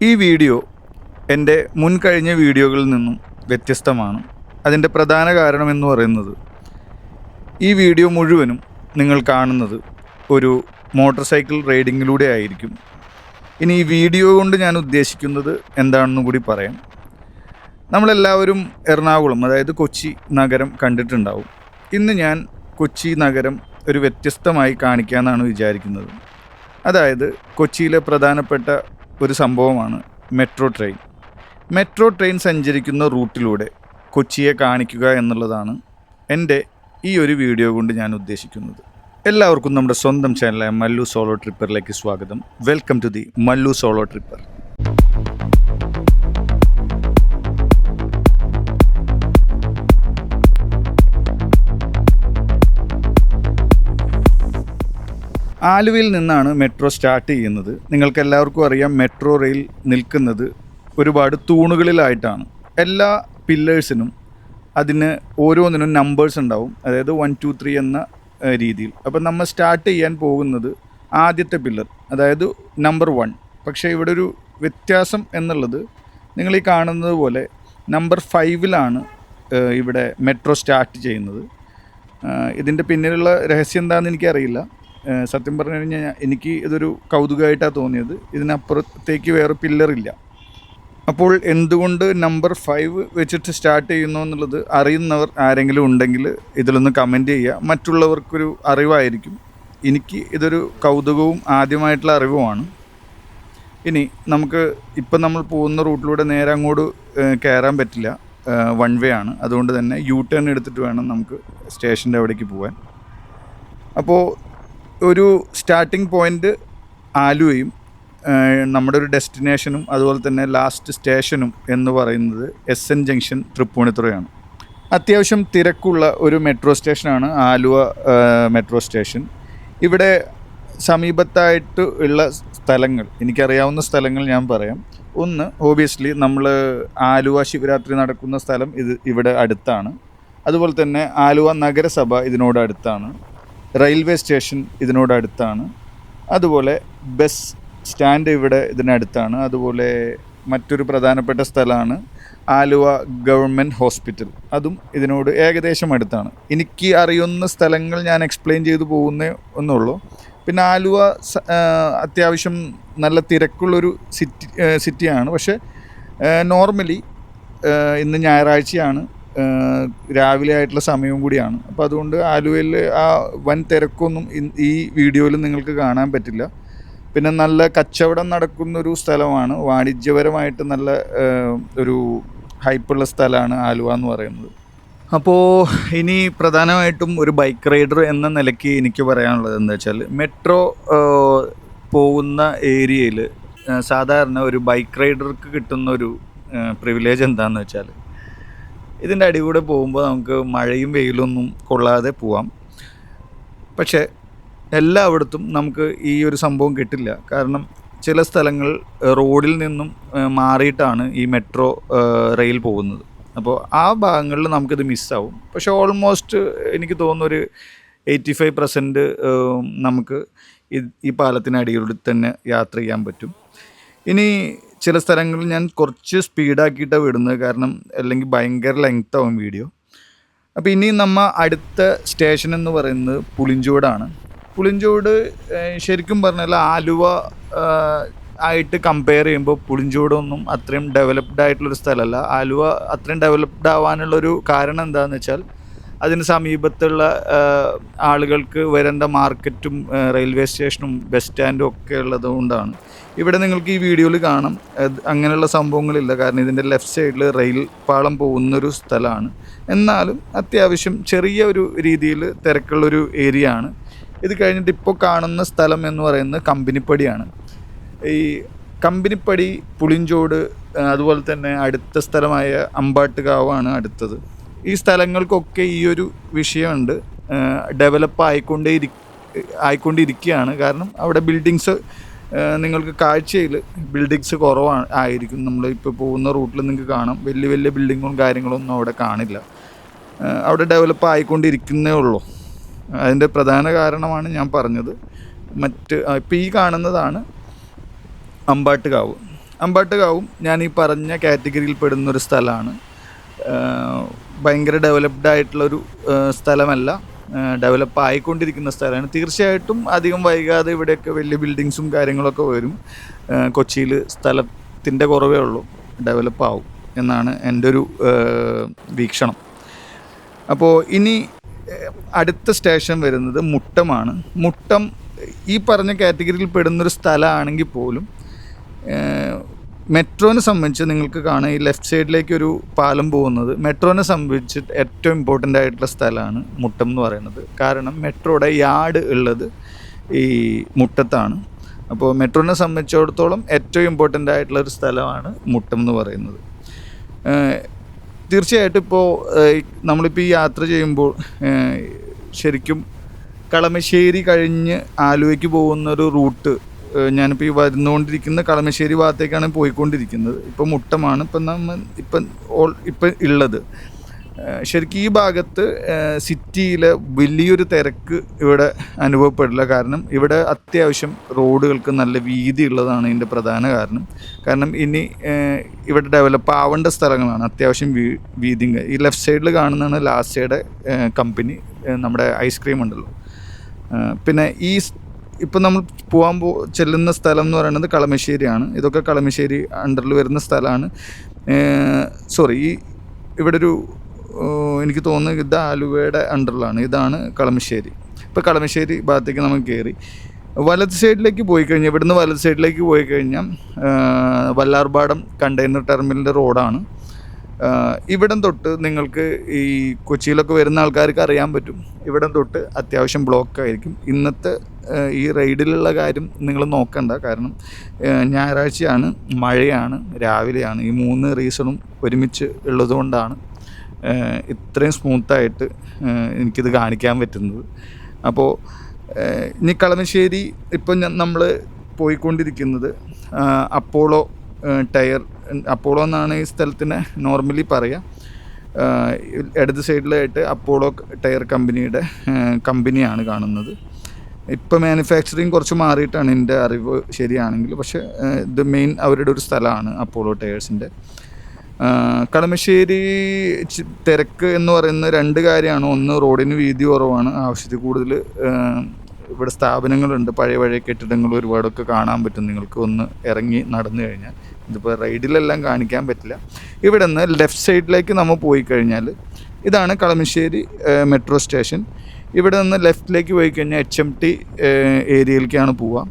ഈ വീഡിയോ എൻ്റെ മുൻകഴിഞ്ഞ വീഡിയോകളിൽ നിന്നും വ്യത്യസ്തമാണ്. അതിൻ്റെ പ്രധാന കാരണമെന്ന് പറയുന്നത്, ഈ വീഡിയോ മുഴുവനും നിങ്ങൾ കാണുന്നത് ഒരു മോട്ടോർ സൈക്കിൾ റൈഡിങ്ങിലൂടെ ആയിരിക്കും. ഇനി ഈ വീഡിയോ കൊണ്ട് ഞാൻ ഉദ്ദേശിക്കുന്നത് എന്താണെന്ന് കൂടി പറയാം. നമ്മളെല്ലാവരും എറണാകുളം, അതായത് കൊച്ചി നഗരം കണ്ടിട്ടുണ്ടാവും. ഇന്ന് ഞാൻ കൊച്ചി നഗരം ഒരു വ്യത്യസ്തമായി കാണിക്കാമെന്നാണ് വിചാരിക്കുന്നത്. അതായത് കൊച്ചിയിലെ പ്രധാനപ്പെട്ട ഒരു സംഭവമാണ് മെട്രോ ട്രെയിൻ സഞ്ചരിക്കുന്ന റൂട്ടിലൂടെ കൊച്ചിയെ കാണിക്കുക എന്നുള്ളതാണ് എൻ്റെ ഈ ഒരു വീഡിയോ കൊണ്ട് ഞാൻ ഉദ്ദേശിക്കുന്നത്. എല്ലാവർക്കും നമ്മുടെ സ്വന്തം ചാനലായ മല്ലു സോളോ ട്രിപ്പറിലേക്ക് സ്വാഗതം. Welcome to the Mallu solo tripper. ആലുവയിൽ നിന്നാണ് മെട്രോ സ്റ്റാർട്ട് ചെയ്യുന്നത്. നിങ്ങൾക്ക് എല്ലാവർക്കും അറിയാം, മെട്രോ റെയിൽ നിൽക്കുന്നത് ഒരുപാട് തൂണുകളിലായിട്ടാണ്. എല്ലാ പില്ലേഴ്സിനും അതിന് ഓരോന്നിനും നമ്പേഴ്സ് ഉണ്ടാവും, അതായത് 1, 2, 3 എന്ന രീതിയിൽ. അപ്പോൾ നമ്മൾ സ്റ്റാർട്ട് ചെയ്യാൻ പോകുന്നത് ആദ്യത്തെ പില്ലർ, അതായത് നമ്പർ 1. പക്ഷേ ഇവിടെ ഒരു വ്യത്യാസം എന്നുള്ളത്, നിങ്ങൾ ഈ കാണുന്നത് പോലെ നമ്പർ 5ലാണ് ഇവിടെ മെട്രോ സ്റ്റാർട്ട് ചെയ്യുന്നത്. ഇതിൻ്റെ പിന്നിലുള്ള രഹസ്യം എന്താണെന്ന് എനിക്കറിയില്ല. സത്യം പറഞ്ഞു കഴിഞ്ഞാൽ എനിക്ക് ഇതൊരു കൗതുകമായിട്ടാണ് തോന്നിയത്. ഇതിനപ്പുറത്തേക്ക് വേറെ പില്ലറില്ല. അപ്പോൾ എന്തുകൊണ്ട് നമ്പർ 5 വെച്ചിട്ട് സ്റ്റാർട്ട് ചെയ്യുന്നു എന്നുള്ളത് അറിയുന്നവർ ആരെങ്കിലും ഉണ്ടെങ്കിൽ ഇതിലൊന്ന് കമൻറ്റ് ചെയ്യുക. മറ്റുള്ളവർക്കൊരു അറിവായിരിക്കും. എനിക്ക് ഇതൊരു കൗതുകവും ആദ്യമായിട്ടുള്ള അറിവുമാണ്. ഇനി നമുക്ക് ഇപ്പം നമ്മൾ പോകുന്ന റൂട്ടിലൂടെ നേരെ അങ്ങോട്ട് കയറാൻ പറ്റില്ല, 1 വേ ആണ്. അതുകൊണ്ട് തന്നെ U-ടേൺ എടുത്തിട്ട് വേണം നമുക്ക് സ്റ്റേഷൻ്റെ അവിടേക്ക് പോകാൻ. അപ്പോൾ ഒരു സ്റ്റാർട്ടിംഗ് പോയിൻ്റ് ആലുവയും നമ്മുടെ ഒരു ഡെസ്റ്റിനേഷനും അതുപോലെ തന്നെ ലാസ്റ്റ് സ്റ്റേഷനും എന്ന് പറയുന്നത് SN ജംഗ്ഷൻ തൃപ്പൂണിത്തുറയാണ്. അത്യാവശ്യം തിരക്കുള്ള ഒരു മെട്രോ സ്റ്റേഷനാണ് ആലുവ മെട്രോ സ്റ്റേഷൻ. ഇവിടെ സമീപത്തായിട്ട് ഉള്ള സ്ഥലങ്ങൾ, എനിക്കറിയാവുന്ന സ്ഥലങ്ങൾ ഞാൻ പറയാം. ഒന്ന്, ഓബിയസ്ലി നമ്മൾ ആലുവ ശിവരാത്രി നടക്കുന്ന സ്ഥലം ഇവിടെ അടുത്താണ്. അതുപോലെ തന്നെ ആലുവ നഗരസഭ ഇതിനോട് അടുത്താണ്. റെയിൽവേ സ്റ്റേഷൻ ഇതിനോടടുത്താണ്. അതുപോലെ ബസ് സ്റ്റാൻഡ് ഇവിടെ ഇതിനടുത്താണ്. അതുപോലെ മറ്റൊരു പ്രധാനപ്പെട്ട സ്ഥലമാണ് ആലുവ ഗവൺമെൻറ് ഹോസ്പിറ്റൽ, അതും ഇതിനോട് ഏകദേശം അടുത്താണ്. എനിക്ക് അറിയുന്ന സ്ഥലങ്ങൾ ഞാൻ എക്സ്പ്ലെയിൻ ചെയ്തു പോകുന്നേ ഒന്നുള്ളൂ. പിന്നെ ആലുവ അത്യാവശ്യം നല്ല തിരക്കുള്ളൊരു സിറ്റിയാണ്. പക്ഷേ നോർമലി ഇന്ന് ഞായറാഴ്ചയാണ്, രാവിലെ ആയിട്ടുള്ള സമയവും കൂടിയാണ്. അപ്പോൾ അതുകൊണ്ട് ആലുവയിൽ ആ വൻ തിരക്കൊന്നും ഈ വീഡിയോയിൽ നിങ്ങൾക്ക് കാണാൻ പറ്റില്ല. പിന്നെ നല്ല കച്ചവടം നടക്കുന്നൊരു സ്ഥലമാണ്, വാണിജ്യപരമായിട്ട് നല്ല ഒരു ഹൈപ്പുള്ള സ്ഥലമാണ് ആലുവ എന്ന് പറയുന്നത്. അപ്പോൾ ഇനി പ്രധാനമായിട്ടും ഒരു ബൈക്ക് റൈഡർ എന്ന നിലയ്ക്ക് എനിക്ക് പറയാനുള്ളത് എന്താ വെച്ചാൽ, മെട്രോ പോകുന്ന ഏരിയയിൽ സാധാരണ ഒരു ബൈക്ക് റൈഡർക്ക് കിട്ടുന്നൊരു പ്രിവിലേജ് എന്താണെന്ന് വെച്ചാൽ, ഇതിൻ്റെ അടികൂടെ പോകുമ്പോൾ നമുക്ക് മഴയും വെയിലൊന്നും കൊള്ളാതെ പോവാം. പക്ഷേ എല്ലായിടത്തും നമുക്ക് ഈ ഒരു സംഭവം കിട്ടില്ല. കാരണം ചില സ്ഥലങ്ങൾ റോഡിൽ നിന്നും മാറിയിട്ടാണ് ഈ മെട്രോ റെയിൽ പോകുന്നത്. അപ്പോൾ ആ ഭാഗങ്ങളിൽ നമുക്കിത് മിസ്സാവും. പക്ഷേ ഓൾമോസ്റ്റ് എനിക്ക് തോന്നുന്നു ഒരു 85% നമുക്ക് ഈ പാലത്തിനടിയിലൂടെ തന്നെ യാത്ര ചെയ്യാൻ പറ്റും. ഇനി ചില സ്ഥലങ്ങളിൽ ഞാൻ കുറച്ച് സ്പീഡാക്കിയിട്ടാണ് വിടുന്നത്, കാരണം അല്ലെങ്കിൽ ഭയങ്കര ലെങ്ത് ആവും വീഡിയോ. അപ്പോൾ ഇനി നമ്മൾ അടുത്ത സ്റ്റേഷൻ എന്ന് പറയുന്നത് പുളിഞ്ചോടാണ്. പുളിഞ്ചോട് ശരിക്കും പറഞ്ഞാൽ ആലുവ ആയിട്ട് കമ്പയർ ചെയ്യുമ്പോൾ പുളിഞ്ചോടൊന്നും അത്രയും ഡെവലപ്ഡ് ആയിട്ടുള്ളൊരു സ്ഥലമല്ല. ആലുവ അത്രയും ഡെവലപ്ഡ് ആവാനുള്ളൊരു കാരണം എന്താണെന്ന് വെച്ചാൽ, അതിന് സമീപത്തുള്ള ആളുകൾക്ക് വരേണ്ട മാർക്കറ്റും റെയിൽവേ സ്റ്റേഷനും ബസ് സ്റ്റാൻഡും ഒക്കെ ഉള്ളത് കൊണ്ടാണ്. ഇവിടെ നിങ്ങൾക്ക് ഈ വീഡിയോയിൽ കാണാം, അങ്ങനെയുള്ള സംഭവങ്ങളില്ല. കാരണം ഇതിൻ്റെ ലെഫ്റ്റ് സൈഡിൽ റെയിൽ പാളം പോകുന്നൊരു സ്ഥലമാണ്. എന്നാലും അത്യാവശ്യം ചെറിയ ഒരു രീതിയിൽ തിരക്കുള്ളൊരു ഏരിയ ആണ്. ഇത് കഴിഞ്ഞിട്ട് ഇപ്പോൾ കാണുന്ന സ്ഥലം എന്ന് പറയുന്നത് കമ്പനിപ്പടിയാണ്. ഈ കമ്പനിപ്പടി, പുളിഞ്ചോട്, അതുപോലെ തന്നെ അടുത്ത സ്ഥലമായ അമ്പാട്ടുകാവാണ് അടുത്തത്. ഈ സ്ഥലങ്ങൾക്കൊക്കെ ഈ ഒരു വിഷയമുണ്ട്, ഡെവലപ്പ് ആയിക്കൊണ്ടിരിക്കുകയാണ്. കാരണം അവിടെ ബിൽഡിങ്സ്, നിങ്ങൾക്ക് കാഴ്ചയിൽ ബിൽഡിങ്സ് ആയിരിക്കും. നമ്മളിപ്പോൾ പോകുന്ന റൂട്ടിൽ നിങ്ങൾക്ക് കാണാം, വലിയ വലിയ ബിൽഡിങ്ങും കാര്യങ്ങളൊന്നും അവിടെ കാണില്ല. അവിടെ ഡെവലപ്പ് ആയിക്കൊണ്ടിരിക്കുന്നേ ഉള്ളൂ. അതിൻ്റെ പ്രധാന കാരണമാണ് ഞാൻ പറഞ്ഞത്. ഇപ്പോൾ ഈ കാണുന്നതാണ് അമ്പാട്ടുകാവ്. അമ്പാട്ടുകാവും ഞാൻ ഈ പറഞ്ഞ കാറ്റഗറിയിൽ പെടുന്നൊരു സ്ഥലമാണ്. ഭയങ്കര ഡെവലപ്ഡ് ആയിട്ടുള്ളൊരു സ്ഥലമല്ല, ഡെവലപ്പ് ആയിക്കൊണ്ടിരിക്കുന്ന സ്ഥലമാണ്. തീർച്ചയായിട്ടും അധികം വൈകാതെ ഇവിടെയൊക്കെ വലിയ ബിൽഡിങ്സും കാര്യങ്ങളൊക്കെ വരും. കൊച്ചിയിൽ സ്ഥലത്തിൻ്റെ കുറവേ ഉള്ളൂ, ഡെവലപ്പ് ആവും എന്നാണ് എൻ്റെ ഒരു വീക്ഷണം. അപ്പോൾ ഇനി അടുത്ത സ്റ്റേഷൻ വരുന്നത് മുട്ടമാണ്. മുട്ടം ഈ പറഞ്ഞ കാറ്റഗറിയിൽ പെടുന്നൊരു സ്ഥലമാണെങ്കിൽ പോലും മെട്രോനെ സംബന്ധിച്ച് നിങ്ങൾക്ക് കാണാം, ഈ ലെഫ്റ്റ് സൈഡിലേക്ക് ഒരു പാലം പോകുന്നത് മെട്രോനെ സംബന്ധിച്ച് ഏറ്റവും ഇമ്പോർട്ടൻ്റ് ആയിട്ടുള്ള സ്ഥലമാണ് മുട്ടം എന്ന് പറയുന്നത്. കാരണം മെട്രോയുടെ യാർഡ് ഉള്ളത് ഈ മുട്ടത്താണ്. അപ്പോൾ മെട്രോനെ സംബന്ധിച്ചിടത്തോളം ഏറ്റവും ഇമ്പോർട്ടൻ്റ് ആയിട്ടുള്ളൊരു സ്ഥലമാണ് മുട്ടം എന്ന് പറയുന്നത്. തീർച്ചയായിട്ടും ഇപ്പോൾ നമ്മളിപ്പോൾ ഈ യാത്ര ചെയ്യുമ്പോൾ ശരിക്കും കളമശ്ശേരി കഴിഞ്ഞ് ആലുവയ്ക്ക് പോകുന്നൊരു റൂട്ട്, ഞാനിപ്പോൾ ഈ വരുന്നുകൊണ്ടിരിക്കുന്ന കളമശ്ശേരി ഭാഗത്തേക്കാണ് പോയിക്കൊണ്ടിരിക്കുന്നത്. ഇപ്പോൾ മുട്ടമാണ് ഇപ്പം ഉള്ളത്. ശരിക്കും ഈ ഭാഗത്ത് സിറ്റിയിലെ വലിയൊരു തിരക്ക് ഇവിടെ അനുഭവപ്പെടില്ല. കാരണം ഇവിടെ അത്യാവശ്യം റോഡുകൾക്ക് നല്ല വീതി ഉള്ളതാണ് ഇതിൻ്റെ പ്രധാന കാരണം. കാരണം ഇനി ഇവിടെ ഡെവലപ്പ് ആവേണ്ട സ്ഥലങ്ങളാണ്, അത്യാവശ്യം വീതിയും. ഈ ലെഫ്റ്റ് സൈഡിൽ കാണുന്നതാണ് ലാസ്റ്റയുടെ കമ്പനി, നമ്മുടെ ഐസ്ക്രീം ഉണ്ടല്ലോ. പിന്നെ ഇപ്പം നമ്മൾ ചെല്ലുന്ന സ്ഥലം എന്ന് പറയുന്നത് കളമശ്ശേരിയാണ്. ഇതൊക്കെ കളമശ്ശേരി അണ്ടറിൽ വരുന്ന സ്ഥലമാണ്. ഇവിടെ ഒരു എനിക്ക് തോന്നുന്നത് ഇത് ആലുവയുടെ അണ്ടറിലാണ്. ഇതാണ് കളമശ്ശേരി. ഇപ്പോൾ കളമശ്ശേരി ഭാഗത്തേക്ക് നമുക്ക് കയറി വലത് സൈഡിലേക്ക് പോയി കഴിഞ്ഞാൽ, ഇവിടുന്ന് വലത് സൈഡിലേക്ക് പോയി കഴിഞ്ഞാൽ വല്ലാർപാടം കണ്ടെയ്നർ ടെർമിനലിൻ്റെ റോഡാണ്. ഇവിടം തൊട്ട് നിങ്ങൾക്ക് ഈ കൊച്ചിയിലൊക്കെ വരുന്ന ആൾക്കാർക്ക് അറിയാൻ പറ്റും, ഇവിടം തൊട്ട് അത്യാവശ്യം ബ്ലോക്കായിരിക്കും. ഇന്നത്തെ ഈ റൈഡിലുള്ള കാര്യം നിങ്ങൾ നോക്കണ്ട, കാരണം ഞായറാഴ്ചയാണ്, മഴയാണ്, രാവിലെയാണ്. ഈ 3 റീസണും ഒരുമിച്ച് ഉള്ളതുകൊണ്ടാണ് ഇത്രയും സ്മൂത്തായിട്ട് എനിക്കിത് കാണിക്കാൻ പറ്റുന്നത്. അപ്പോൾ ഇനി കളമശ്ശേരി ഇപ്പം നമ്മൾ പോയിക്കൊണ്ടിരിക്കുന്നത് അപ്പോളോ എന്നാണ് ഈ സ്ഥലത്തിന് നോർമലി പറയുക. ഇടത് സൈഡിലായിട്ട് അപ്പോളോ ടയർ കമ്പനിയാണ് കാണുന്നത്. ഇപ്പോൾ മാനുഫാക്ചറിങ് കുറച്ച് മാറിയിട്ടാണ് എൻ്റെ അറിവ് ശരിയാണെങ്കിൽ, പക്ഷേ ഇത് മെയിൻ അവരുടെ ഒരു സ്ഥലമാണ് അപ്പോളോ ടയേഴ്സിൻ്റെ. കളമശ്ശേരി തിരക്ക് എന്ന് പറയുന്നത് 2 കാര്യമാണ്. ഒന്ന്, റോഡിന് വീതി കുറവാണ്, ആവശ്യത്തിൽ കൂടുതൽ ഇവിടെ സ്ഥാപനങ്ങളുണ്ട്, പഴയ കെട്ടിടങ്ങൾ ഒരുപാടൊക്കെ കാണാൻ പറ്റും നിങ്ങൾക്ക് ഒന്ന് ഇറങ്ങി നടന്നു കഴിഞ്ഞാൽ. ഇതിപ്പോൾ റൈഡിലെല്ലാം കാണിക്കാൻ പറ്റില്ല. ഇവിടെ നിന്ന് ലെഫ്റ്റ് സൈഡിലേക്ക് നമ്മൾ പോയി കഴിഞ്ഞാൽ ഇതാണ് കളമശ്ശേരി മെട്രോ സ്റ്റേഷൻ. ഇവിടെ നിന്ന് ലെഫ്റ്റിലേക്ക് പോയി കഴിഞ്ഞാൽ HMT ഏരിയയിലേക്കാണ് പോവുക.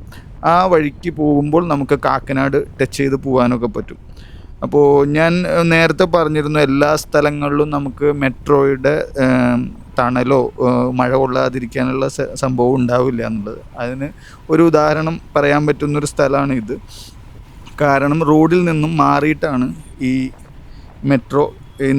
ആ വഴിക്ക് പോകുമ്പോൾ നമുക്ക് കാക്കനാട് ടച്ച് ചെയ്ത് പോകാനൊക്കെ പറ്റും. അപ്പോൾ ഞാൻ നേരത്തെ പറഞ്ഞിരുന്നു, എല്ലാ സ്ഥലങ്ങളിലും നമുക്ക് മെട്രോയുടെ തണലോ മഴ കൊള്ളാതിരിക്കാനുള്ള സംഭവം ഉണ്ടാവില്ല എന്നുള്ളത്. അതിന് ഒരു ഉദാഹരണം പറയാൻ പറ്റുന്നൊരു സ്ഥലമാണ് ഇത്. കാരണം റോഡിൽ നിന്നും മാറിയിട്ടാണ് ഈ മെട്രോ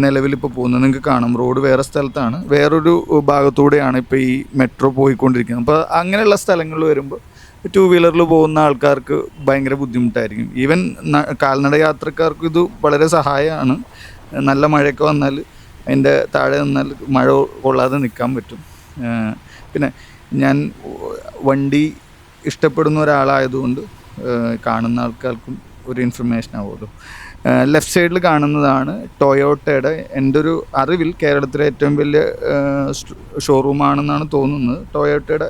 നിലവിലിപ്പോൾ പോകുന്നത്. നിങ്ങൾക്ക് കാണാം, റോഡ് വേറെ സ്ഥലത്താണ്, വേറൊരു ഭാഗത്തൂടെയാണ് ഇപ്പോൾ ഈ മെട്രോ പോയിക്കൊണ്ടിരിക്കുന്നത്. അപ്പോൾ അങ്ങനെയുള്ള സ്ഥലങ്ങളിൽ വരുമ്പോൾ 2 വീലറിൽ പോകുന്ന ആൾക്കാർക്ക് ഭയങ്കര ബുദ്ധിമുട്ടായിരിക്കും. ഈവൻ കാൽനട യാത്രക്കാർക്കും ഇത് വളരെ സഹായമാണ്. നല്ല മഴയൊക്കെ വന്നാൽ അതിൻ്റെ താഴെ നിന്നാൽ മഴ കൊള്ളാതെ നിൽക്കാൻ പറ്റും. പിന്നെ ഞാൻ വണ്ടി ഇഷ്ടപ്പെടുന്ന ഒരാളായതുകൊണ്ട് കാണുന്ന ആൾക്കാർക്കും ഒരു ഇൻഫർമേഷൻ ആവുമല്ലോ. ലെഫ്റ്റ് സൈഡിൽ കാണുന്നതാണ് ടൊയോട്ടയുടെ, എൻ്റെ ഒരു അറിവിൽ കേരളത്തിലെ ഏറ്റവും വലിയ ഷോറൂമാണെന്നാണ് തോന്നുന്നത്. ടൊയോട്ടയുടെ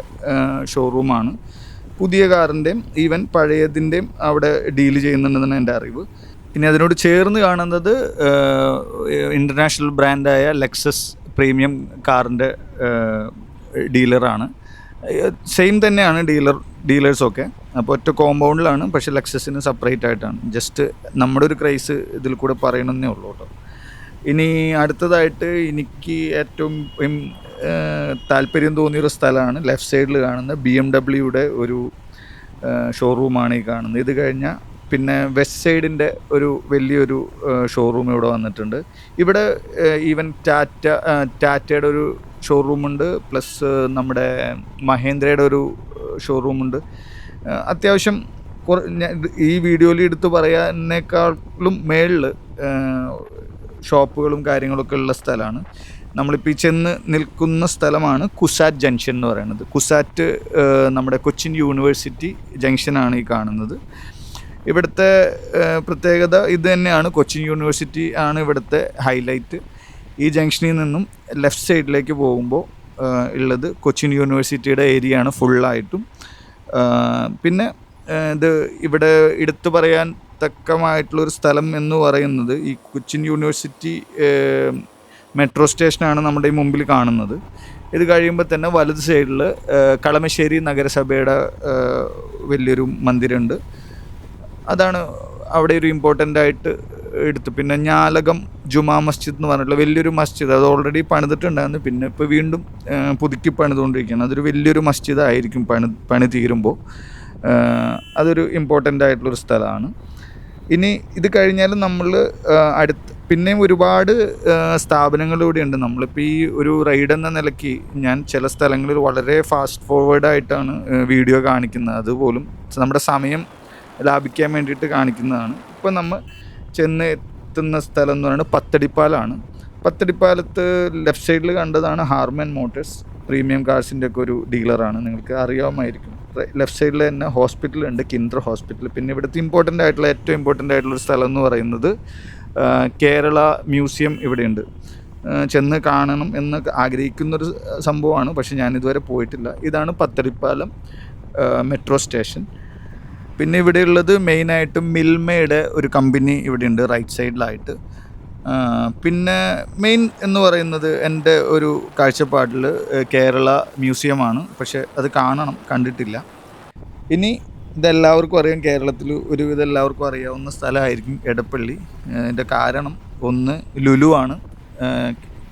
ഷോറൂമാണ്. പുതിയ കാറിൻ്റെയും ഈവൻ പഴയതിൻ്റെയും അവിടെ ഡീൽ ചെയ്യുന്നുണ്ടെന്നാണ് എൻ്റെ അറിവ്. പിന്നെ അതിനോട് ചേർന്ന് കാണുന്നത് ഇൻ്റർനാഷണൽ ബ്രാൻഡായ ലെക്സസ് പ്രീമിയം കാറിൻ്റെ ഡീലറാണ്. സെയിം തന്നെയാണ് ഡീലേഴ്സൊക്കെ. അപ്പോൾ ഒറ്റ കോമ്പൗണ്ടിലാണ്, പക്ഷേ ലെക്സസിന് സെപ്പറേറ്റ് ആയിട്ടാണ്. ജസ്റ്റ് നമ്മുടെ ഒരു ക്രൈസ് ഇതിൽ കൂടെ പറയണമെന്നേ ഉള്ളൂ കേട്ടോ. ഇനി അടുത്തതായിട്ട് എനിക്ക് ഏറ്റവും താല്പര്യം തോന്നിയൊരു സ്ഥലമാണ് ലെഫ്റ്റ് സൈഡിൽ കാണുന്ന BMW ഒരു ഷോറൂമാണ് ഈ കാണുന്നത്. ഇത് കഴിഞ്ഞാൽ പിന്നെ വെസ്റ്റ് സൈഡിൻ്റെ ഒരു വലിയൊരു ഷോറൂം ഇവിടെ വന്നിട്ടുണ്ട്. ഇവിടെ ഈവൻ ടാറ്റയുടെ ഒരു ഷോറൂമുണ്ട്, പ്ലസ് നമ്മുടെ മഹേന്ദ്രയുടെ ഒരു ഷോറൂമുണ്ട്. അത്യാവശ്യം ഈ വീഡിയോയിൽ എടുത്ത് പറയാനേക്കാളും മേളിൽ ഷോപ്പുകളും കാര്യങ്ങളൊക്കെ ഉള്ള സ്ഥലമാണ്. നമ്മളിപ്പോൾ ഈ ചെന്ന് നിൽക്കുന്ന സ്ഥലമാണ് കുസാറ്റ് ജംഗ്ഷൻ എന്ന് പറയുന്നത്. കുസാറ്റ് നമ്മുടെ കൊച്ചിൻ യൂണിവേഴ്സിറ്റി ജംഗ്ഷനാണ് ഈ കാണുന്നത്. ഇവിടുത്തെ പ്രത്യേകത ഇത് തന്നെയാണ്. കൊച്ചിൻ യൂണിവേഴ്സിറ്റി ആണ് ഇവിടുത്തെ ഹൈലൈറ്റ്. ഈ ജംഗ്ഷനിൽ നിന്നും ലെഫ്റ്റ് സൈഡിലേക്ക് പോകുമ്പോൾ ഉള്ളത് കൊച്ചിൻ യൂണിവേഴ്സിറ്റിയുടെ ഏരിയ ആണ് ഫുള്ളായിട്ടും. പിന്നെ ഇത് ഇവിടെ എടുത്തു പറയാൻ തക്കമായിട്ടുള്ളൊരു സ്ഥലം എന്ന് പറയുന്നത് ഈ കൊച്ചിൻ യൂണിവേഴ്സിറ്റി മെട്രോ സ്റ്റേഷനാണ് നമ്മുടെ ഈ മുമ്പിൽ കാണുന്നത്. ഇത് കഴിയുമ്പോൾ തന്നെ വലത് സൈഡിൽ കളമശ്ശേരി നഗരസഭയുടെ വലിയൊരു മന്ദിരമുണ്ട്. അതാണ് അവിടെ ഒരു ഇമ്പോർട്ടൻ്റ് ആയിട്ട് എടുത്തു. പിന്നെ ഞാലകം ജുമാ മസ്ജിദ് എന്ന് പറഞ്ഞിട്ടുള്ള വലിയൊരു മസ്ജിദ്, അത് ഓൾറെഡി പണിതിട്ടുണ്ടായിരുന്നു, പിന്നെ ഇപ്പോൾ വീണ്ടും പുതുക്കി പണിതുകൊണ്ടിരിക്കുകയാണ്. അതൊരു വലിയൊരു മസ്ജിദ് ആയിരിക്കും പണി തീരുമ്പോൾ. അതൊരു ഇമ്പോർട്ടൻ്റ് ആയിട്ടുള്ളൊരു സ്ഥലമാണ്. ഇനി ഇത് കഴിഞ്ഞാലും നമ്മൾ പിന്നെയും ഒരുപാട് സ്ഥാപനങ്ങളിലൂടെ ഉണ്ട്. നമ്മളിപ്പോൾ ഈ ഒരു റൈഡ് എന്ന നിലയ്ക്ക് ഞാൻ ചില സ്ഥലങ്ങളിൽ വളരെ ഫാസ്റ്റ് ഫോർവേഡായിട്ടാണ് വീഡിയോ കാണിക്കുന്നത്. അതുപോലും നമ്മുടെ സമയം ലാഭിക്കാൻ വേണ്ടിയിട്ട് കാണിക്കുന്നതാണ്. ഇപ്പോൾ നമ്മൾ ചെന്ന് എത്തുന്ന സ്ഥലം എന്ന് പറയുന്നത് പത്തടിപ്പാലാണ്. പത്തടിപ്പാലത്ത് ലെഫ്റ്റ് സൈഡിൽ കണ്ടതാണ് ഹാർമൻ മോട്ടോഴ്സ്, പ്രീമിയം കാർസിൻ്റെ ഒക്കെ ഒരു ഡീലറാണ്. നിങ്ങൾക്ക് അറിയാമായിരിക്കും. ലെഫ്റ്റ് സൈഡിൽ തന്നെ ഹോസ്പിറ്റലുണ്ട്, കിൻഡർ ഹോസ്പിറ്റൽ. പിന്നെ ഇവിടുത്തെ ഏറ്റവും ഇമ്പോർട്ടൻ്റ് ആയിട്ടുള്ളൊരു സ്ഥലം എന്ന് പറയുന്നത് കേരള മ്യൂസിയം ഇവിടെയുണ്ട്. ചെന്ന് കാണണം എന്ന് ആഗ്രഹിക്കുന്നൊരു സംഭവമാണ്, പക്ഷേ ഞാനിതുവരെ പോയിട്ടില്ല. ഇതാണ് പത്തടിപ്പാലം മെട്രോ സ്റ്റേഷൻ. പിന്നെ ഇവിടെയുള്ളത് മെയിനായിട്ടും മിൽമയുടെ ഒരു കമ്പനി ഇവിടെയുണ്ട് റൈറ്റ് സൈഡിലായിട്ട്. പിന്നെ മെയിൻ എന്ന് പറയുന്നത് എൻ്റെ ഒരു കാഴ്ചപ്പാടിൽ കേരള മ്യൂസിയമാണ്. പക്ഷേ അത് കാണണം, കണ്ടിട്ടില്ല. ഇനി ഇതെല്ലാവർക്കും അറിയാം, കേരളത്തിൽ ഒരുവിധം എല്ലാവർക്കും അറിയാവുന്ന സ്ഥലമായിരിക്കും എടപ്പള്ളി. അതിൻ്റെ കാരണം ഒന്ന് ലുലു ആണ്.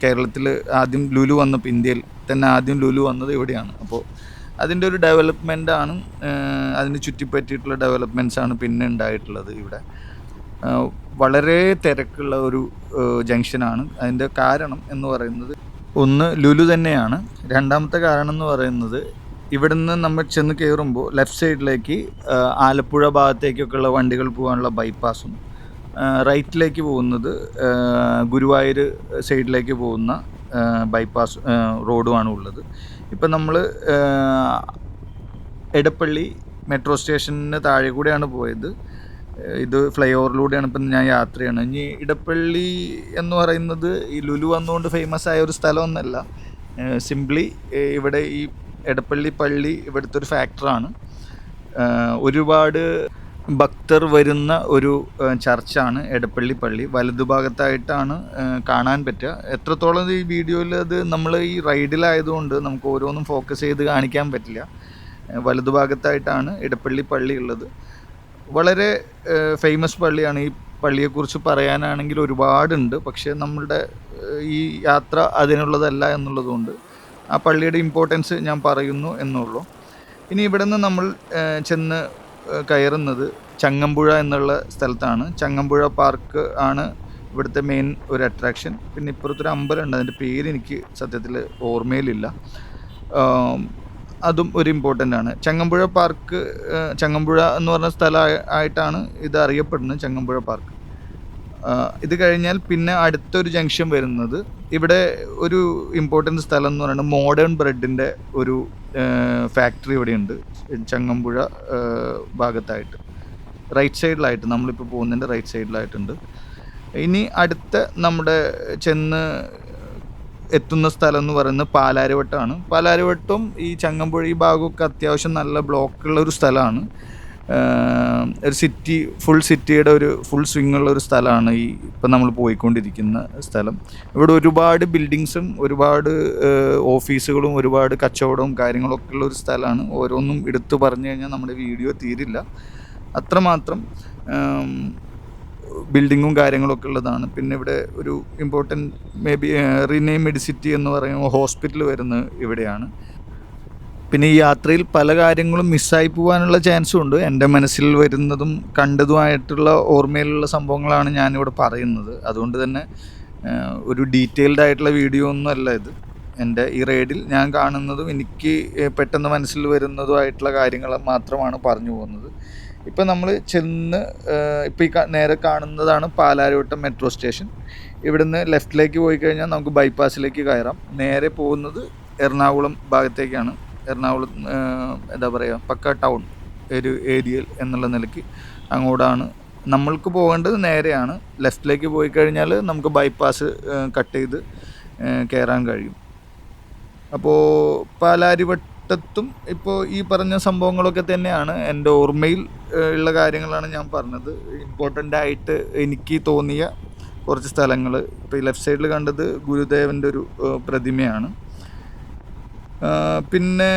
കേരളത്തിൽ ആദ്യം ലുലു വന്നപ്പോൾ, ഇന്ത്യയിൽ തന്നെ ആദ്യം ലുലു വന്നത് ഇവിടെയാണ്. അപ്പോൾ അതിൻ്റെ ഒരു ഡെവലപ്മെൻറ്റാണ്, അതിന് ചുറ്റിപ്പറ്റിയിട്ടുള്ള ഡെവലപ്മെൻറ്റ്സാണ് പിന്നെ ഉണ്ടായിട്ടുള്ളത്. ഇവിടെ വളരെ തിരക്കുള്ള ഒരു ജംഗ്ഷനാണ്. അതിൻ്റെ കാരണം എന്ന് പറയുന്നത് ഒന്ന് ലുലു തന്നെയാണ്. രണ്ടാമത്തെ കാരണം എന്ന് പറയുന്നത് ഇവിടുന്ന് നമ്മൾ ചെന്ന് കയറുമ്പോൾ ലെഫ്റ്റ് സൈഡിലേക്ക് ആലപ്പുഴ ഭാഗത്തേക്കൊക്കെയുള്ള വണ്ടികൾ പോകാനുള്ള ബൈപ്പാസും, റൈറ്റിലേക്ക് പോകുന്നത് ഗുരുവായൂർ സൈഡിലേക്ക് പോകുന്ന ബൈപ്പാസ് റോഡുമാണ് ഉള്ളത്. ഇപ്പം നമ്മൾ എടപ്പള്ളി മെട്രോ സ്റ്റേഷന് താഴെ കൂടെയാണ് പോയത്. ഇത് ഫ്ലൈ ഓവറിലൂടെയാണ് ഇപ്പം ഞാൻ യാത്രയാണ്. ഇനി ഇടപ്പള്ളി എന്ന് പറയുന്നത് ഈ ലുലു വന്നുകൊണ്ട് ഫേമസ് ആയ ഒരു സ്ഥലമൊന്നുമല്ല. സിംപ്ലി ഇവിടെ ഈ എടപ്പള്ളി പള്ളി ഇവിടുത്തെ ഒരു ഫാക്ടറാണ്. ഒരുപാട് ഭക്തർ വരുന്ന ഒരു ചർച്ചാണ് എടപ്പള്ളി പള്ളി. വലതുഭാഗത്തായിട്ടാണ് കാണാൻ പറ്റുക. എത്രത്തോളം ഈ വീഡിയോയിൽ അത് നമ്മൾ ഈ റൈഡിലായതുകൊണ്ട് നമുക്ക് ഓരോന്നും ഫോക്കസ് ചെയ്ത് കാണിക്കാൻ പറ്റില്ല. വലതുഭാഗത്തായിട്ടാണ് എടപ്പള്ളി പള്ളി ഉള്ളത്. വളരെ ഫേമസ് പള്ളിയാണ്. ഈ പള്ളിയെക്കുറിച്ച് പറയാനാണെങ്കിൽ ഒരുപാടുണ്ട്, പക്ഷേ നമ്മളുടെ ഈ യാത്ര അതിനുള്ളതല്ല എന്നുള്ളതുകൊണ്ട് ആ പള്ളിയുടെ ഇമ്പോർട്ടൻസ് ഞാൻ പറയുന്നു എന്നുള്ളൂ. ഇനി ഇവിടെ നിന്ന് നമ്മൾ ചെന്ന് കയറുന്നത് ചങ്ങമ്പുഴ എന്നുള്ള സ്ഥലത്താണ്. ചങ്ങമ്പുഴ പാർക്ക് ആണ് ഇവിടുത്തെ മെയിൻ ഒരു അട്രാക്ഷൻ. പിന്നെ ഇപ്പുറത്തൊരു അമ്പലമുണ്ട്, അതിൻ്റെ പേര് എനിക്ക് സത്യത്തിൽ ഓർമ്മയിലില്ല. അതും ഒരു ഇമ്പോർട്ടൻ്റ് ആണ്. ചങ്ങമ്പുഴ പാർക്ക്, ചങ്ങമ്പുഴ എന്ന് പറഞ്ഞ സ്ഥലമായിട്ടാണ് ഇത് അറിയപ്പെടുന്നത്, ചങ്ങമ്പുഴ പാർക്ക്. ഇത് കഴിഞ്ഞാൽ പിന്നെ അടുത്തൊരു ജംഗ്ഷൻ വരുന്നത് ഇവിടെ ഒരു ഇമ്പോർട്ടൻ്റ് സ്ഥലം എന്ന് പറയുന്നത് മോഡേൺ ബ്രെഡിൻ്റെ ഒരു ഫാക്ടറി ഇവിടെയുണ്ട്, ചങ്ങമ്പുഴ ഭാഗത്തായിട്ട് റൈറ്റ് സൈഡിലായിട്ട്. നമ്മളിപ്പോൾ പോകുന്നതിൻ്റെ റൈറ്റ് സൈഡിലായിട്ടുണ്ട്. ഇനി അടുത്ത നമ്മുടെ ചെന്ന് എത്തുന്ന സ്ഥലം എന്ന് പറയുന്നത് പാലാരിവട്ടമാണ്. പാലാരിവട്ടം ഈ ചങ്ങമ്പുഴ ഈ ഭാഗമൊക്കെ അത്യാവശ്യം നല്ല ബ്ലോക്കുള്ള ഒരു സ്ഥലമാണ്. ഒരു ഫുൾ സിറ്റിയുടെ ഒരു ഫുൾ സ്വിങ്ങുള്ള ഒരു സ്ഥലമാണ് ഈ ഇപ്പം നമ്മൾ പോയിക്കൊണ്ടിരിക്കുന്ന സ്ഥലം. ഇവിടെ ഒരുപാട് ബിൽഡിങ്സും ഒരുപാട് ഓഫീസുകളും ഒരുപാട് കച്ചവടവും കാര്യങ്ങളൊക്കെ ഉള്ള ഒരു സ്ഥലമാണ്. ഓരോന്നും എടുത്തു പറഞ്ഞു കഴിഞ്ഞാൽ നമ്മുടെ വീഡിയോ തീരില്ല, അത്രമാത്രം ബിൽഡിങ്ങും കാര്യങ്ങളൊക്കെ ഉള്ളതാണ്. പിന്നെ ഇവിടെ ഒരു ഇമ്പോർട്ടൻറ്റ് റീനെയിം മെഡിസിറ്റി എന്ന് പറയുന്ന ഹോസ്പിറ്റൽ വരുന്നത് ഇവിടെയാണ്. പിന്നെ ഈ യാത്രയിൽ പല കാര്യങ്ങളും മിസ്സായി പോകാനുള്ള ചാൻസും ഉണ്ട്. എൻ്റെ മനസ്സിൽ വരുന്നതും കണ്ടതുമായിട്ടുള്ള ഓർമ്മയിലുള്ള സംഭവങ്ങളാണ് ഞാനിവിടെ പറയുന്നത്. അതുകൊണ്ട് തന്നെ ഒരു ഡീറ്റെയിൽഡ് ആയിട്ടുള്ള വീഡിയോ ഒന്നും അല്ല ഇത്. എൻ്റെ ഈ റൈഡിൽ ഞാൻ കാണുന്നതും എനിക്ക് പെട്ടെന്ന് മനസ്സിൽ വരുന്നതുമായിട്ടുള്ള കാര്യങ്ങൾ മാത്രമാണ് പറഞ്ഞു പോകുന്നത്. ഇപ്പം നമ്മൾ ചെന്ന് ഇപ്പോൾ ഈ നേരെ കാണുന്നതാണ് പാലാരിവട്ടം മെട്രോ സ്റ്റേഷൻ. ഇവിടുന്ന് ലെഫ്റ്റിലേക്ക് പോയി കഴിഞ്ഞാൽ നമുക്ക് ബൈപ്പാസിലേക്ക് കയറാം. നേരെ പോകുന്നത് എറണാകുളം ഭാഗത്തേക്കാണ്. എറണാകുളം എന്താ പറയുക, പക്ക ടൗൺ ഒരു ഏരിയയിൽ എന്നുള്ള നിലയ്ക്ക് അങ്ങോട്ടാണ് നമ്മൾക്ക് പോകേണ്ടത്. നേരെയാണ്. ലെഫ്റ്റിലേക്ക് പോയി കഴിഞ്ഞാൽ നമുക്ക് ബൈപ്പാസ് കട്ട് ചെയ്ത് കയറാൻ കഴിയും. അപ്പോൾ പാലാരിവട്ടത്തും ഇപ്പോൾ ഈ പറഞ്ഞ സംഭവങ്ങളൊക്കെ തന്നെയാണ് എൻ്റെ ഓർമ്മയിൽ ഉള്ള കാര്യങ്ങളാണ് ഞാൻ പറഞ്ഞത്. ഇമ്പോർട്ടൻ്റ് ആയിട്ട് എനിക്ക് തോന്നിയ കുറച്ച് സ്ഥലങ്ങൾ. ഇപ്പോൾ ഈ ലെഫ്റ്റ് സൈഡിൽ കണ്ടത് ഗുരുദേവൻ്റെ ഒരു പ്രതിമയാണ്. പിന്നെ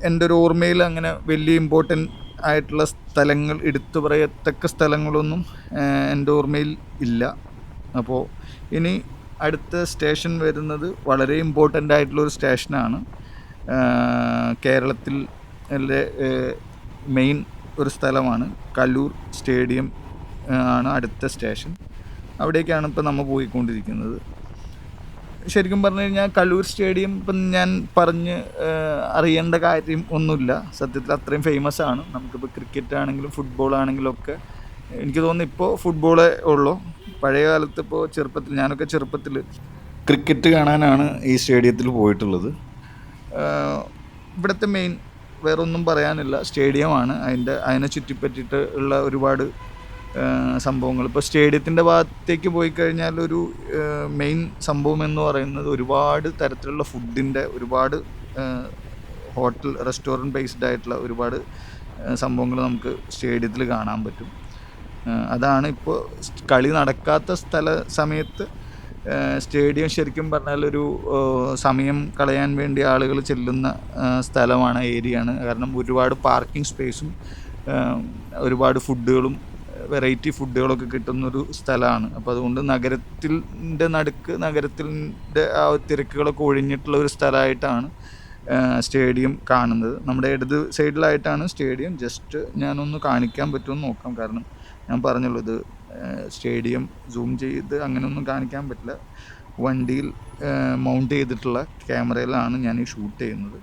എൻ്റെ ഒരു ഓർമ്മയിൽ അങ്ങനെ വലിയ ഇമ്പോർട്ടൻ്റ് ആയിട്ടുള്ള സ്ഥലങ്ങൾ, എടുത്തു പറയത്തക്ക സ്ഥലങ്ങളൊന്നും എൻ്റെ ഓർമ്മയിൽ ഇല്ല. അപ്പോൾ ഇനി അടുത്ത സ്റ്റേഷൻ വരുന്നത് വളരെ ഇമ്പോർട്ടൻ്റ് ആയിട്ടുള്ളൊരു സ്റ്റേഷനാണ്. കേരളത്തിൽ മെയിൻ ഒരു സ്ഥലമാണ്. കലൂർ സ്റ്റേഡിയം ആണ് അടുത്ത സ്റ്റേഷൻ. അവിടേക്കാണ് ഇപ്പോൾ നമ്മൾ പോയിക്കൊണ്ടിരിക്കുന്നത്. ശരിക്കും പറഞ്ഞു കഴിഞ്ഞാൽ കലൂർ സ്റ്റേഡിയം ഇപ്പം ഞാൻ അറിയേണ്ട കാര്യം ഒന്നുമില്ല. സത്യത്തിൽ അത്രയും ഫേമസ് ആണ്. നമുക്കിപ്പോൾ ക്രിക്കറ്റ് ആണെങ്കിലും ഫുട്ബോൾ ആണെങ്കിലും ഒക്കെ എനിക്ക് തോന്നുന്നു ഇപ്പോൾ ഫുട്ബോളേ ഉള്ളൂ. പഴയ കാലത്ത് ഇപ്പോൾ ഞാനൊക്കെ ചെറുപ്പത്തിൽ ക്രിക്കറ്റ് കാണാനാണ് ഈ സ്റ്റേഡിയത്തിൽ പോയിട്ടുള്ളത്. ഇവിടുത്തെ മെയിൻ വേറൊന്നും പറയാനില്ല, സ്റ്റേഡിയമാണ്. അതിനെ ചുറ്റിപ്പറ്റിയിട്ട് ഉള്ള ഒരുപാട് സംഭവങ്ങൾ. ഇപ്പോൾ സ്റ്റേഡിയത്തിൻ്റെ ഭാഗത്തേക്ക് പോയി കഴിഞ്ഞാൽ ഒരു മെയിൻ സംഭവം എന്ന് പറയുന്നത് ഒരുപാട് തരത്തിലുള്ള ഫുഡിൻ്റെ, ഒരുപാട് ഹോട്ടൽ റെസ്റ്റോറൻറ്റ് ബേസ്ഡ് ആയിട്ടുള്ള ഒരുപാട് സംഭവങ്ങൾ നമുക്ക് സ്റ്റേഡിയത്തിൽ കാണാൻ പറ്റും. അതാണ് ഇപ്പോൾ കളി നടക്കാത്ത സമയത്ത് സ്റ്റേഡിയം ശരിക്കും പറഞ്ഞാൽ ഒരു സമയം കളയാൻ വേണ്ടി ആളുകൾ ചെല്ലുന്ന സ്ഥലമാണ്, ഏരിയയാണ്. കാരണം ഒരുപാട് പാർക്കിംഗ് സ്പേസും ഒരുപാട് ഫുഡുകളും വെറൈറ്റി ഫുഡുകളൊക്കെ കിട്ടുന്നൊരു സ്ഥലമാണ്. അപ്പോൾ അതുകൊണ്ട് നഗരത്തിൻ്റെ ആ തിരക്കുകളൊക്കെ ഒഴിഞ്ഞിട്ടുള്ള ഒരു സ്ഥലമായിട്ടാണ് സ്റ്റേഡിയം കാണുന്നത്. നമ്മുടെ ഇടത് സൈഡിലായിട്ടാണ് സ്റ്റേഡിയം. ജസ്റ്റ് ഞാനൊന്ന് കാണിക്കാൻ പറ്റുമെന്ന് നോക്കാം. കാരണം ഞാൻ പറഞ്ഞല്ലോ, ഇത് സ്റ്റേഡിയം സൂം ചെയ്ത് അങ്ങനെയൊന്നും കാണിക്കാൻ പറ്റില്ല. വണ്ടിയിൽ മൗണ്ട് ചെയ്തിട്ടുള്ള ക്യാമറയിലാണ് ഞാൻ ഈ ഷൂട്ട് ചെയ്യുന്നത്.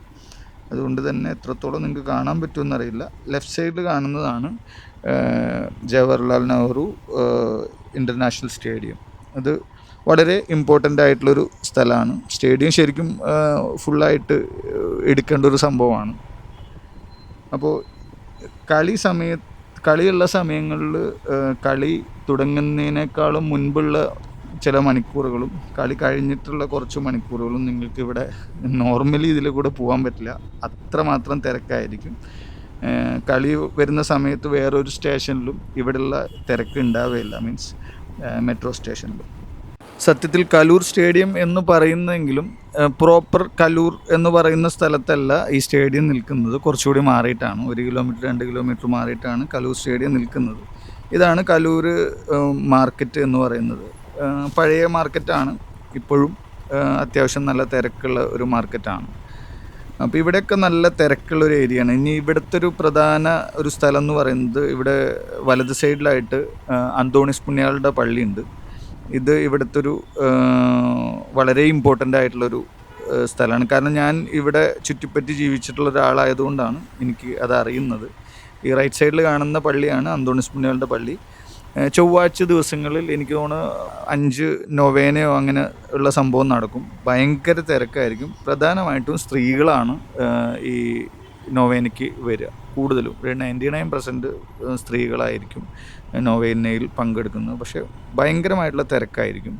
അതുകൊണ്ട് തന്നെ എത്രത്തോളം നിങ്ങൾക്ക് കാണാൻ പറ്റുമെന്നറിയില്ല. ലെഫ്റ്റ് സൈഡിൽ കാണുന്നതാണ് ജവഹർലാൽ നെഹ്റു ഇൻ്റർനാഷണൽ സ്റ്റേഡിയം. അത് വളരെ ഇമ്പോർട്ടൻ്റ് ആയിട്ടുള്ളൊരു സ്ഥലമാണ്. സ്റ്റേഡിയം ശരിക്കും ഫുള്ളായിട്ട് എടുക്കേണ്ട ഒരു സംഭവമാണ്. അപ്പോൾ കളിയുള്ള സമയങ്ങളിൽ കളി തുടങ്ങുന്നതിനേക്കാളും മുൻപുള്ള ചില മണിക്കൂറുകളും കളി കഴിഞ്ഞിട്ടുള്ള കുറച്ച് മണിക്കൂറുകളും നിങ്ങൾക്ക് ഇവിടെ നോർമലി ഇതിൽ കൂടെ പോകാൻ പറ്റില്ല. അത്രമാത്രം തിരക്കായിരിക്കും. കളി വരുന്ന സമയത്ത് വേറൊരു സ്റ്റേഷനിലും ഇവിടെയുള്ള തിരക്ക് ഉണ്ടാവുകയില്ല, മീൻസ് മെട്രോ സ്റ്റേഷനിലും. സത്യത്തിൽ കലൂർ സ്റ്റേഡിയം എന്ന് പറയുന്നെങ്കിലും പ്രോപ്പർ കലൂർ എന്ന് പറയുന്ന സ്ഥലത്തല്ല ഈ സ്റ്റേഡിയം നിൽക്കുന്നത്. കുറച്ചുകൂടി മാറിയിട്ടാണ്, 1 കിലോമീറ്റർ 2 കിലോമീറ്റർ മാറിയിട്ടാണ് കലൂർ സ്റ്റേഡിയം നിൽക്കുന്നത്. ഇതാണ് കലൂർ മാർക്കറ്റ് എന്ന് പറയുന്നത്. പഴയ മാർക്കറ്റാണ്, ഇപ്പോഴും അത്യാവശ്യം നല്ല തിരക്കുള്ള ഒരു മാർക്കറ്റാണ്. അപ്പോൾ ഇവിടെയൊക്കെ നല്ല തിരക്കുള്ളൊരു ഏരിയയാണ്. ഇനി ഇവിടുത്തെ ഒരു പ്രധാന ഒരു സ്ഥലം എന്ന് പറയുന്നത്, ഇവിടെ വലത് സൈഡിലായിട്ട് അന്തോണീസ് പുണ്യാളുടെ പള്ളിയുണ്ട്. ഇത് ഇവിടുത്തെ ഒരു വളരെ ഇമ്പോർട്ടൻ്റ് ആയിട്ടുള്ളൊരു സ്ഥലമാണ്. കാരണം ഞാൻ ഇവിടെ ചുറ്റിപ്പറ്റി ജീവിച്ചിട്ടുള്ള ഒരാളായതുകൊണ്ടാണ് എനിക്ക് അത് അറിയുന്നത്. ഈ റൈറ്റ് സൈഡിൽ കാണുന്ന പള്ളിയാണ് അന്തോണീസ് പുണ്യാളുടെ പള്ളി. ചൊവ്വാഴ്ച ദിവസങ്ങളിൽ എനിക്ക് തോന്നുന്നു 5 നൊവേനയോ അങ്ങനെ ഉള്ള സംഭവം നടക്കും. ഭയങ്കര തിരക്കായിരിക്കും. പ്രധാനമായിട്ടും സ്ത്രീകളാണ് ഈ നൊവേനയ്ക്ക് വരിക. കൂടുതലും 99% സ്ത്രീകളായിരിക്കും നൊവേനയിൽ പങ്കെടുക്കുന്നത്. പക്ഷേ ഭയങ്കരമായിട്ടുള്ള തിരക്കായിരിക്കും.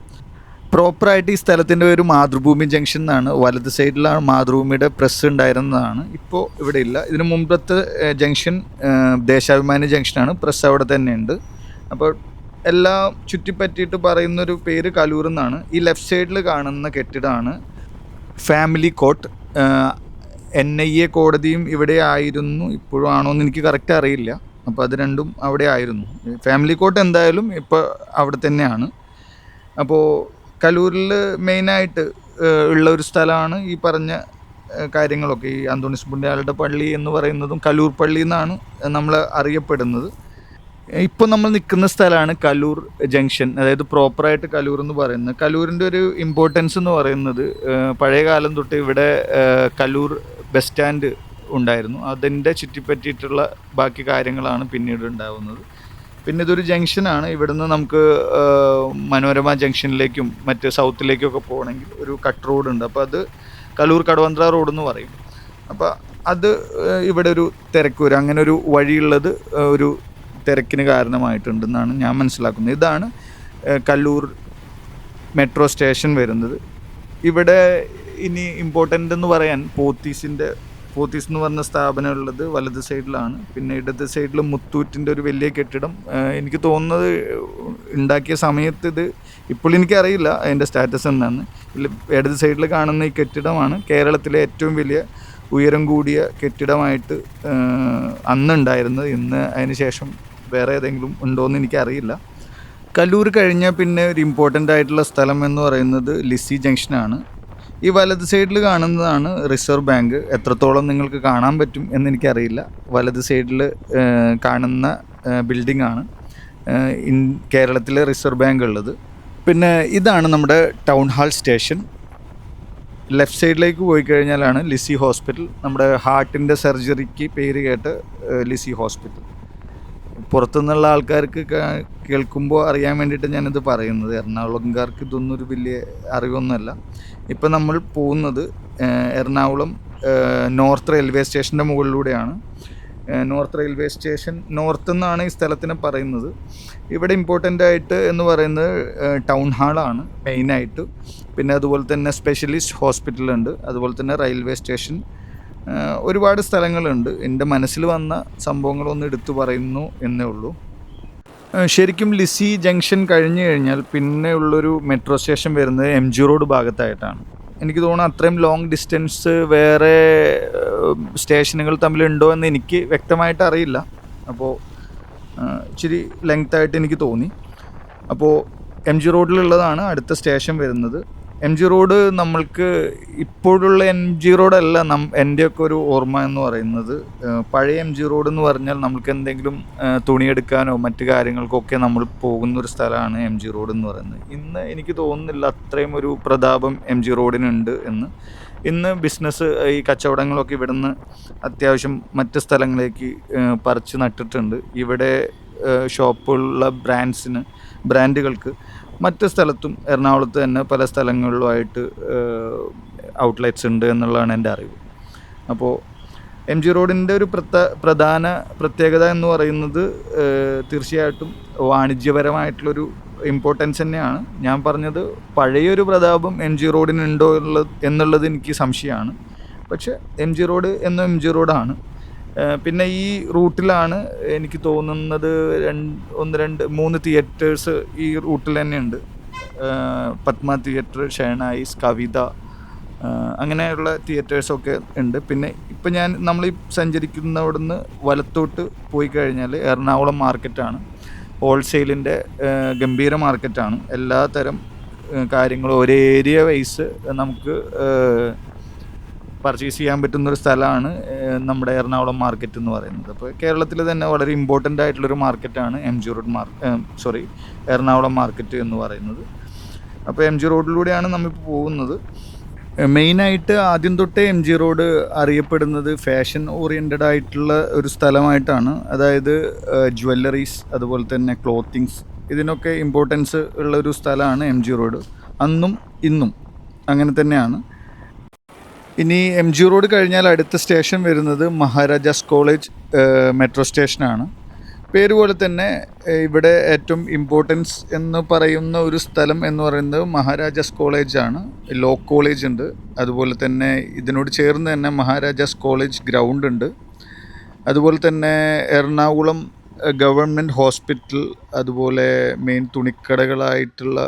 പ്രോപ്പറായിട്ട് ഈ സ്ഥലത്തിൻ്റെ പേര് മാതൃഭൂമി ജംഗ്ഷൻ എന്നാണ്. വലത് സൈഡിലാണ് മാതൃഭൂമിയുടെ പ്രസ് ഉണ്ടായിരുന്നതാണ്. ഇപ്പോൾ ഇവിടെ ഇല്ല. ഇതിന് മുമ്പത്തെ ജംഗ്ഷൻ ദേശാഭിമാനി ജംഗ്ഷനാണ്. പ്രസ് അവിടെ തന്നെ ഉണ്ട്. അപ്പോൾ എല്ലാം ചുറ്റിപ്പറ്റിയിട്ട് പറയുന്നൊരു പേര് കലൂർ എന്നാണ്. ഈ ലെഫ്റ്റ് സൈഡിൽ കാണുന്ന കെട്ടിടമാണ് ഫാമിലി കോർട്ട്. NIA കോടതിയും ഇവിടെ ആയിരുന്നു. ഇപ്പോഴും ആണോ എന്ന് എനിക്ക് കറക്റ്റ് അറിയില്ല. അപ്പോൾ അത് രണ്ടും അവിടെ ആയിരുന്നു. ഫാമിലി കോർട്ട് എന്തായാലും ഇപ്പോൾ അവിടെ തന്നെയാണ്. അപ്പോൾ കലൂരിൽ മെയിനായിട്ട് ഉള്ള ഒരു സ്ഥലമാണ് ഈ പറഞ്ഞ കാര്യങ്ങളൊക്കെ. ഈ അന്തോണീസ് പുണ്യാളുടെ പള്ളി എന്ന് പറയുന്നതും കലൂർ പള്ളി എന്നാണ് നമ്മൾ അറിയപ്പെടുന്നത്. ഇപ്പോൾ നമ്മൾ നിൽക്കുന്ന സ്ഥലമാണ് കലൂർ ജംഗ്ഷൻ, അതായത് പ്രോപ്പറായിട്ട് കലൂർ എന്ന് പറയുന്നത്. കലൂരിൻ്റെ ഒരു ഇമ്പോർട്ടൻസ് എന്ന് പറയുന്നത്, പഴയ കാലം തൊട്ട് ഇവിടെ കലൂർ ബസ് സ്റ്റാൻഡ് ഉണ്ടായിരുന്നു. അതിൻ്റെ ചുറ്റിപ്പറ്റിയിട്ടുള്ള ബാക്കി കാര്യങ്ങളാണ് പിന്നീട് ഉണ്ടാകുന്നത്. പിന്നെ ഇതൊരു ജംഗ്ഷനാണ്. ഇവിടുന്ന് നമുക്ക് മനോരമ ജംഗ്ഷനിലേക്കും മറ്റ് സൗത്തിലേക്കൊക്കെ പോകണമെങ്കിൽ ഒരു കട്ട് റോഡുണ്ട്. അപ്പോൾ അത് കലൂർ കടവന്ത്ര റോഡെന്ന് പറയും. അപ്പോൾ അത് ഇവിടെ ഒരു തിരക്ക് വരും. അങ്ങനെ ഒരു വഴിയുള്ളത് ഒരു തിരക്കിന് കാരണമായിട്ടുണ്ടെന്നാണ് ഞാൻ മനസ്സിലാക്കുന്നത്. ഇതാണ് കല്ലൂർ മെട്രോ സ്റ്റേഷൻ വരുന്നത്. ഇവിടെ ഇനി ഇമ്പോർട്ടൻ്റ് എന്ന് പറയാൻ പോത്തീസ് എന്ന് പറഞ്ഞ സ്ഥാപനം ഉള്ളത് വലത് സൈഡിലാണ്. പിന്നെ ഇടത് സൈഡിൽ മുത്തൂറ്റിൻ്റെ ഒരു വലിയ കെട്ടിടം, എനിക്ക് തോന്നുന്നത് ഉണ്ടാക്കിയ സമയത്ത് ഇത് ഇപ്പോൾ എനിക്കറിയില്ല അതിൻ്റെ സ്റ്റാറ്റസ് എന്താണെന്ന്. ഇടത് സൈഡിൽ കാണുന്ന ഈ കെട്ടിടമാണ് കേരളത്തിലെ ഏറ്റവും വലിയ ഉയരം കൂടിയ കെട്ടിടമായിട്ട് അന്നുണ്ടായിരുന്നത്. ഇന്ന് അതിന് ശേഷം വേറെ ഏതെങ്കിലും ഉണ്ടോയെന്ന് എനിക്കറിയില്ല. കല്ലൂർ കഴിഞ്ഞാൽ പിന്നെ ഒരു ഇമ്പോർട്ടൻ്റ് ആയിട്ടുള്ള സ്ഥലം എന്ന് പറയുന്നത് ലിസി ജംഗ്ഷനാണ്. ഈ വലത് സൈഡിൽ കാണുന്നതാണ് റിസർവ് ബാങ്ക്. എത്രത്തോളം നിങ്ങൾക്ക് കാണാൻ പറ്റും എന്നെനിക്കറിയില്ല. വലത് സൈഡിൽ കാണുന്ന ബിൽഡിംഗ് ആണ് കേരളത്തിലെ റിസർവ് ബാങ്ക് ഉള്ളത്. പിന്നെ ഇതാണ് നമ്മുടെ ടൗൺ ഹാൾ സ്റ്റേഷൻ. ലെഫ്റ്റ് സൈഡിലേക്ക് പോയി കഴിഞ്ഞാലാണ് ലിസി ഹോസ്പിറ്റൽ, നമ്മുടെ ഹാർട്ടിൻ്റെ സർജറിക്ക് പേര് കേട്ട ലിസി ഹോസ്പിറ്റൽ. പുറത്തുനിന്നുള്ള ആൾക്കാർക്ക് കേൾക്കുമ്പോൾ അറിയാൻ വേണ്ടിയിട്ട് ഞാനിത് പറയുന്നത്. എറണാകുളംകാർക്ക് ഇതൊന്നും ഒരു വലിയ അറിവൊന്നുമല്ല. ഇപ്പം നമ്മൾ പോകുന്നത് എറണാകുളം നോർത്ത് റെയിൽവേ സ്റ്റേഷൻ്റെ മുകളിലൂടെയാണ്. നോർത്ത് റെയിൽവേ സ്റ്റേഷൻ നോർത്ത് എന്നാണ് ഈ സ്ഥലത്തിനെ പറയുന്നത്. ഇവിടെ ഇമ്പോർട്ടൻ്റ് ആയിട്ട് എന്ന് പറയുന്നത് ടൗൺ ഹാളാണ് മെയിനായിട്ട്. പിന്നെ അതുപോലെ തന്നെ സ്പെഷ്യലിസ്റ്റ് ഹോസ്പിറ്റലുണ്ട്, അതുപോലെ തന്നെ റെയിൽവേ സ്റ്റേഷൻ, ഒരുപാട് സ്ഥലങ്ങളുണ്ട്. എൻ്റെ മനസ്സിൽ വന്ന സംഭവങ്ങളൊന്നും എടുത്തു പറയുന്നു എന്നേ ഉള്ളൂ. ശരിക്കും ലിസി ജംഗ്ഷൻ കഴിഞ്ഞ് കഴിഞ്ഞാൽ പിന്നെ ഉള്ളൊരു മെട്രോ സ്റ്റേഷൻ വരുന്നത് MG റോഡ് ഭാഗത്തായിട്ടാണ്. എനിക്ക് തോന്നുന്നു അത്രയും ലോങ് ഡിസ്റ്റൻസ് വേറെ സ്റ്റേഷനുകൾ തമ്മിലുണ്ടോ എന്ന് എനിക്ക് വ്യക്തമായിട്ട് അറിയില്ല. അപ്പോൾ ഇച്ചിരി ലെങ്തായിട്ട് എനിക്ക് തോന്നി. അപ്പോൾ MG റോഡിലുള്ളതാണ് അടുത്ത സ്റ്റേഷൻ വരുന്നത്. MG റോഡ് നമ്മൾക്ക് ഇപ്പോഴുള്ള MG റോഡല്ല എൻ്റെയൊക്കെ ഒരു ഓർമ്മ എന്ന് പറയുന്നത്. പഴയ MG റോഡ് എന്ന് പറഞ്ഞാൽ നമുക്ക് എന്തെങ്കിലും തുണിയെടുക്കാനോ മറ്റു കാര്യങ്ങൾക്കൊക്കെ നമ്മൾ പോകുന്നൊരു സ്ഥലമാണ് MG റോഡ് എന്ന് പറയുന്നത്. ഇന്ന് എനിക്ക് തോന്നുന്നില്ല അത്രയും ഒരു പ്രതാപം MG റോഡിനുണ്ട് എന്ന്. ഇന്ന് ബിസിനസ്, ഈ കച്ചവടങ്ങളൊക്കെ ഇവിടുന്ന് അത്യാവശ്യം മറ്റ് സ്ഥലങ്ങളിലേക്ക് പറിച്ച് നട്ടിട്ടുണ്ട്. ഇവിടെ ഷോപ്പുള്ള ബ്രാൻഡുകൾക്ക് മറ്റ് സ്ഥലത്തും എറണാകുളത്ത് തന്നെ പല സ്ഥലങ്ങളിലുമായിട്ട് ഔട്ട്ലെറ്റ്സ് ഉണ്ട് എന്നുള്ളതാണ് എൻ്റെ അറിവ്. അപ്പോൾ MG റോഡിൻ്റെ ഒരു പ്രധാന പ്രത്യേകത എന്ന് പറയുന്നത് തീർച്ചയായിട്ടും വാണിജ്യപരമായിട്ടുള്ളൊരു ഇമ്പോർട്ടൻസ് തന്നെയാണ്. ഞാൻ പറഞ്ഞത് പഴയൊരു പ്രതാപം MG റോഡിനുണ്ടോ എന്നുള്ളത് എനിക്ക് സംശയമാണ്. പക്ഷേ MG റോഡ് എന്നും MG റോഡാണ്. പിന്നെ ഈ റൂട്ടിലാണ് എനിക്ക് തോന്നുന്നത് 3 തിയേറ്റേഴ്സ് ഈ റൂട്ടിൽ തന്നെ ഉണ്ട്. പത്മ തിയേറ്റർ, ഷെഹനായിസ്, കവിത, അങ്ങനെയുള്ള തിയേറ്റേഴ്സൊക്കെ ഉണ്ട്. പിന്നെ ഇപ്പം നമ്മൾ ഈ സഞ്ചരിക്കുന്നവിടുന്ന് വലത്തോട്ട് പോയി കഴിഞ്ഞാൽ എറണാകുളം മാർക്കറ്റാണ്. ഹോൾസെയിലിൻ്റെ ഗംഭീര മാർക്കറ്റാണ്. എല്ലാ തരം കാര്യങ്ങളും ഒരേ ഏരിയ വൈസ് നമുക്ക് പർച്ചേസ് ചെയ്യാൻ പറ്റുന്നൊരു സ്ഥലമാണ് നമ്മുടെ എറണാകുളം മാർക്കറ്റ് എന്ന് പറയുന്നത്. അപ്പോൾ കേരളത്തിൽ തന്നെ വളരെ ഇമ്പോർട്ടൻ്റ് ആയിട്ടുള്ളൊരു മാർക്കറ്റാണ് എറണാകുളം മാർക്കറ്റ് എന്ന് പറയുന്നത്. അപ്പോൾ MG റോഡിലൂടെയാണ് നമ്മളിപ്പോൾ പോകുന്നത്. മെയിനായിട്ട് ആദ്യം തൊട്ടേ MG റോഡ് അറിയപ്പെടുന്നത് ഫാഷൻ ഓറിയൻറ്റഡ് ആയിട്ടുള്ള ഒരു സ്ഥലമായിട്ടാണ്. അതായത് ജ്വല്ലറീസ്, അതുപോലെ തന്നെ ക്ലോത്തിങ്സ്, ഇതിനൊക്കെ ഇമ്പോർട്ടൻസ് ഉള്ളൊരു സ്ഥലമാണ് MG റോഡ്. അന്നും ഇന്നും അങ്ങനെ തന്നെയാണ്. ഇനി MG റോഡ് കഴിഞ്ഞാൽ അടുത്ത സ്റ്റേഷൻ വരുന്നത് മഹാരാജാസ് കോളേജ് മെട്രോ സ്റ്റേഷനാണ്. പേര് പോലെ തന്നെ ഇവിടെ ഏറ്റവും ഇമ്പോർട്ടൻസ് എന്ന് പറയുന്ന ഒരു സ്ഥലം എന്ന് പറയുന്നത് മഹാരാജാസ് കോളേജാണ്. ലോ കോളേജ് ഉണ്ട്, അതുപോലെ തന്നെ ഇതിനോട് ചേർന്ന് തന്നെ മഹാരാജാസ് കോളേജ് ഗ്രൗണ്ട് ഉണ്ട്. അതുപോലെ തന്നെ എറണാകുളം ഗവൺമെൻറ് ഹോസ്പിറ്റൽ, അതുപോലെ മെയിൻ തുണിക്കടകളായിട്ടുള്ള,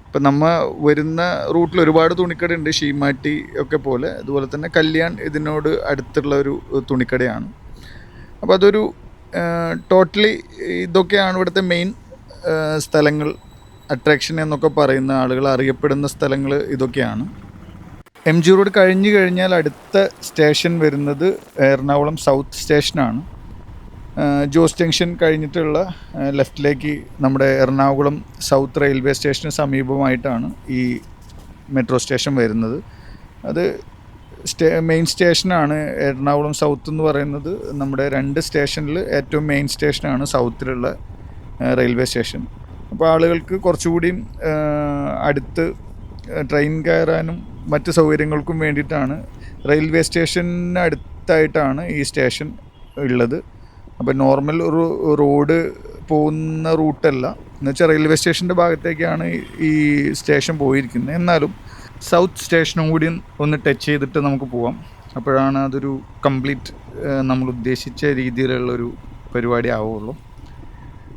ഇപ്പം നമ്മൾ വരുന്ന റൂട്ടിൽ ഒരുപാട് തുണിക്കടയുണ്ട്, ഷീമാട്ടി ഒക്കെ പോലെ. അതുപോലെ തന്നെ കല്യാൺ ഇതിനോട് അടുത്തുള്ള ഒരു തുണിക്കടയാണ്. അപ്പോൾ അതൊരു ടോട്ടലി ഇതൊക്കെയാണ് ഇവിടുത്തെ മെയിൻ സ്ഥലങ്ങൾ, അട്രാക്ഷൻ എന്നൊക്കെ പറയുന്ന ആളുകൾ അറിയപ്പെടുന്ന സ്ഥലങ്ങൾ ഇതൊക്കെയാണ്. MG റോഡ് കഴിഞ്ഞ് കഴിഞ്ഞാൽ അടുത്ത സ്റ്റേഷൻ വരുന്നത് എറണാകുളം സൗത്ത് സ്റ്റേഷനാണ്. ജോസ് ജംഗ്ഷൻ കഴിഞ്ഞിട്ടുള്ള ലെഫ്റ്റിലേക്ക് നമ്മുടെ എറണാകുളം സൗത്ത് റെയിൽവേ സ്റ്റേഷന് സമീപമായിട്ടാണ് ഈ മെട്രോ സ്റ്റേഷൻ വരുന്നത്. അത് മെയിൻ സ്റ്റേഷനാണ്. എറണാകുളം സൗത്ത് എന്ന് പറയുന്നത് നമ്മുടെ 2 സ്റ്റേഷനിൽ ഏറ്റവും മെയിൻ സ്റ്റേഷനാണ് സൗത്തിലുള്ള റെയിൽവേ സ്റ്റേഷൻ. അപ്പോൾ ആളുകൾക്ക് കുറച്ചുകൂടിയും അടുത്ത് ട്രെയിൻ കയറാനും മറ്റ് സൗകര്യങ്ങൾക്കും വേണ്ടിയിട്ടാണ് റെയിൽവേ സ്റ്റേഷന് അടുത്തായിട്ടാണ് ഈ സ്റ്റേഷൻ ഉള്ളത്. അപ്പോൾ നോർമൽ ഒരു റോഡ് പോകുന്ന റൂട്ടല്ല, എന്നുവെച്ചാൽ റെയിൽവേ സ്റ്റേഷൻ്റെ ഭാഗത്തേക്കാണ് ഈ സ്റ്റേഷൻ പോയിരിക്കുന്നത്. എന്നാലും സൗത്ത് സ്റ്റേഷനും കൂടി ഒന്ന് ടച്ച് ചെയ്തിട്ട് നമുക്ക് പോവാം. അപ്പോഴാണ് അതൊരു കംപ്ലീറ്റ് നമ്മൾ ഉദ്ദേശിച്ച രീതിയിലുള്ളൊരു പരിപാടി ആവുള്ളൂ.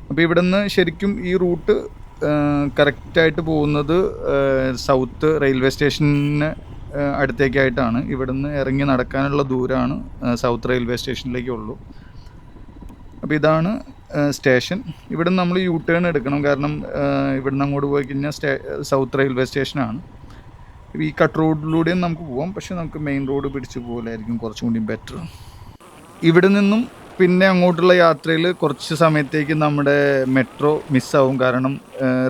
അപ്പോൾ ഇവിടെ നിന്ന് ശരിക്കും ഈ റൂട്ട് കറക്റ്റായിട്ട് പോകുന്നത് സൗത്ത് റെയിൽവേ സ്റ്റേഷന് അടുത്തേക്കായിട്ടാണ്. ഇവിടെ നിന്ന് ഇറങ്ങി നടക്കാനുള്ള ദൂരമാണ് സൗത്ത് റെയിൽവേ സ്റ്റേഷനിലേക്കുള്ളൂ. അപ്പോൾ ഇതാണ് സ്റ്റേഷൻ. ഇവിടെ നിന്ന് നമ്മൾ യൂ ടേൺ എടുക്കണം, കാരണം ഇവിടെ നിന്ന് അങ്ങോട്ട് പോയി കഴിഞ്ഞാൽ സൗത്ത് റെയിൽവേ സ്റ്റേഷനാണ്. ഈ കട്ട് റോഡിലൂടെയും നമുക്ക് പോകാം, പക്ഷെ നമുക്ക് മെയിൻ റോഡ് പിടിച്ച് പോകലായിരിക്കും കുറച്ചും കൂടി ബെറ്റർ. ഇവിടെ നിന്നും പിന്നെ അങ്ങോട്ടുള്ള യാത്രയിൽ കുറച്ച് സമയത്തേക്ക് നമ്മുടെ മെട്രോ മിസ്സാവും, കാരണം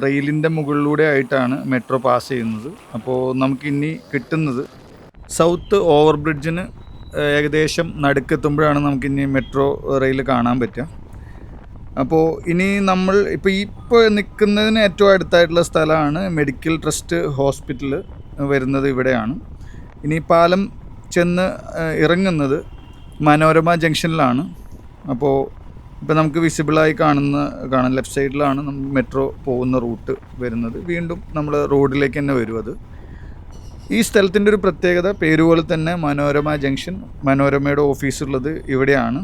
റെയിലിൻ്റെ മുകളിലൂടെ ആയിട്ടാണ് മെട്രോ പാസ് ചെയ്യുന്നത്. അപ്പോൾ നമുക്കിനി കിട്ടുന്നത് സൗത്ത് ഓവർ ബ്രിഡ്ജിന് ഏകദേശം നടുക്കെത്തുമ്പോഴാണ് നമുക്കിനി മെട്രോ റെയിൽ കാണാൻ പറ്റുക. അപ്പോൾ ഇനി നമ്മൾ ഇപ്പോൾ നിൽക്കുന്നതിന് ഏറ്റവും അടുത്തായിട്ടുള്ള സ്ഥലമാണ് മെഡിക്കൽ ട്രസ്റ്റ് ഹോസ്പിറ്റൽ വരുന്നത് ഇവിടെയാണ്. ഇനി പാലം ചെന്ന് ഇറങ്ങുന്നത് മനോരമ ജംഗ്ഷനിലാണ്. അപ്പോൾ ഇപ്പോൾ നമുക്ക് വിസിബിളായി കാണാം ലെഫ്റ്റ് സൈഡിലാണ് മെട്രോ പോകുന്ന റൂട്ട് വരുന്നത്. വീണ്ടും നമ്മൾ റോഡിലേക്ക് തന്നെ വരും. അത് ഈ സ്ഥലത്തിൻ്റെ ഒരു പ്രത്യേകത, പേരുപോലെ തന്നെ മനോരമ ജംഗ്ഷൻ, മനോരമയുടെ ഓഫീസുള്ളത് ഇവിടെയാണ്.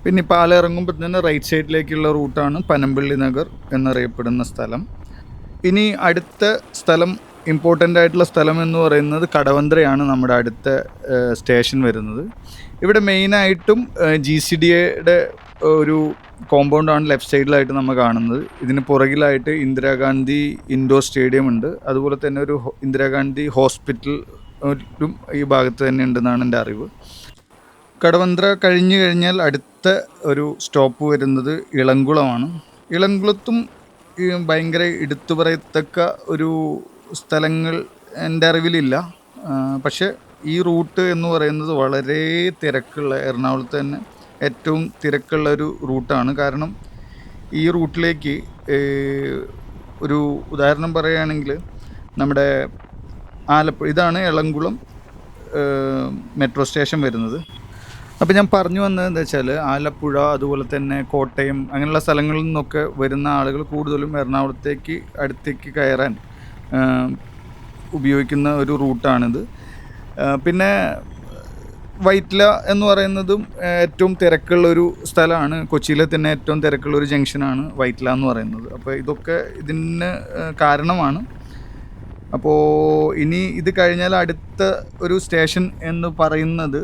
പിന്നെ പാലം ഇറങ്ങുമ്പോൾ തന്നെ റൈറ്റ് സൈഡിലേക്കുള്ള റൂട്ടാണ് പനമ്പള്ളി നഗർ എന്നറിയപ്പെടുന്ന സ്ഥലം. ഇനി അടുത്ത സ്ഥലം, ഇമ്പോർട്ടൻ്റ് ആയിട്ടുള്ള സ്ഥലം എന്ന് പറയുന്നത് കടവന്ത്രയാണ് നമ്മുടെ അടുത്ത സ്റ്റേഷൻ വരുന്നത്. ഇവിടെ മെയിനായിട്ടും GCDAയുടെ ഒരു കോമ്പൗണ്ടാണ് ലെഫ്റ്റ് സൈഡിലായിട്ട് നമ്മൾ കാണുന്നത്. ഇതിന് പുറകിലായിട്ട് ഇന്ദിരാഗാന്ധി ഇൻഡോർ സ്റ്റേഡിയം ഉണ്ട്. അതുപോലെ തന്നെ ഒരു ഇന്ദിരാഗാന്ധി ഹോസ്പിറ്റലും ഈ ഭാഗത്ത് തന്നെ ഉണ്ടെന്നാണ് എൻ്റെ അറിവ്. കടവന്ത്ര കഴിഞ്ഞു കഴിഞ്ഞാൽ അടുത്ത ഒരു സ്റ്റോപ്പ് വരുന്നത് ഇളംകുളമാണ്. ഇളംകുളത്തും ഭയങ്കര എടുത്തു പറയത്തക്ക ഒരു സ്ഥലങ്ങൾ എൻ്റെ അറിവിലില്ല. പക്ഷേ ഈ റൂട്ട് എന്ന് പറയുന്നത് വളരെ തിരക്കുള്ള, എറണാകുളത്ത് തന്നെ ഏറ്റവും തിരക്കുള്ള ഒരു റൂട്ടാണ്. കാരണം ഈ റൂട്ടിലേക്ക് ഒരു ഉദാഹരണം പറയുകയാണെങ്കിൽ നമ്മുടെ ആലപ്പുഴ, ഇതാണ് ഇളംകുളം മെട്രോ സ്റ്റേഷൻ വരുന്നത്. അപ്പോൾ ഞാൻ പറഞ്ഞു വന്നത് എന്താ വെച്ചാൽ, ആലപ്പുഴ അതുപോലെ തന്നെ കോട്ടയം അങ്ങനെയുള്ള സ്ഥലങ്ങളിൽ നിന്നൊക്കെ വരുന്ന ആളുകൾ കൂടുതലും എറണാകുളത്തേക്ക് അടുത്തേക്ക് കയറാൻ ഉപയോഗിക്കുന്ന ഒരു റൂട്ടാണിത്. പിന്നെ വൈറ്റ്ല എന്ന് പറയുന്നതും ഏറ്റവും തിരക്കുള്ളൊരു സ്ഥലമാണ്. കൊച്ചിയിലെ തന്നെ ഏറ്റവും തിരക്കുള്ളൊരു ജംഗ്ഷനാണ് വൈറ്റ്ല എന്ന് പറയുന്നത്. അപ്പോൾ ഇതൊക്കെ ഇതിന് കാരണമാണ്. അപ്പോൾ ഇനി ഇത് കഴിഞ്ഞാൽ അടുത്ത ഒരു സ്റ്റേഷൻ എന്ന് പറയുന്നത്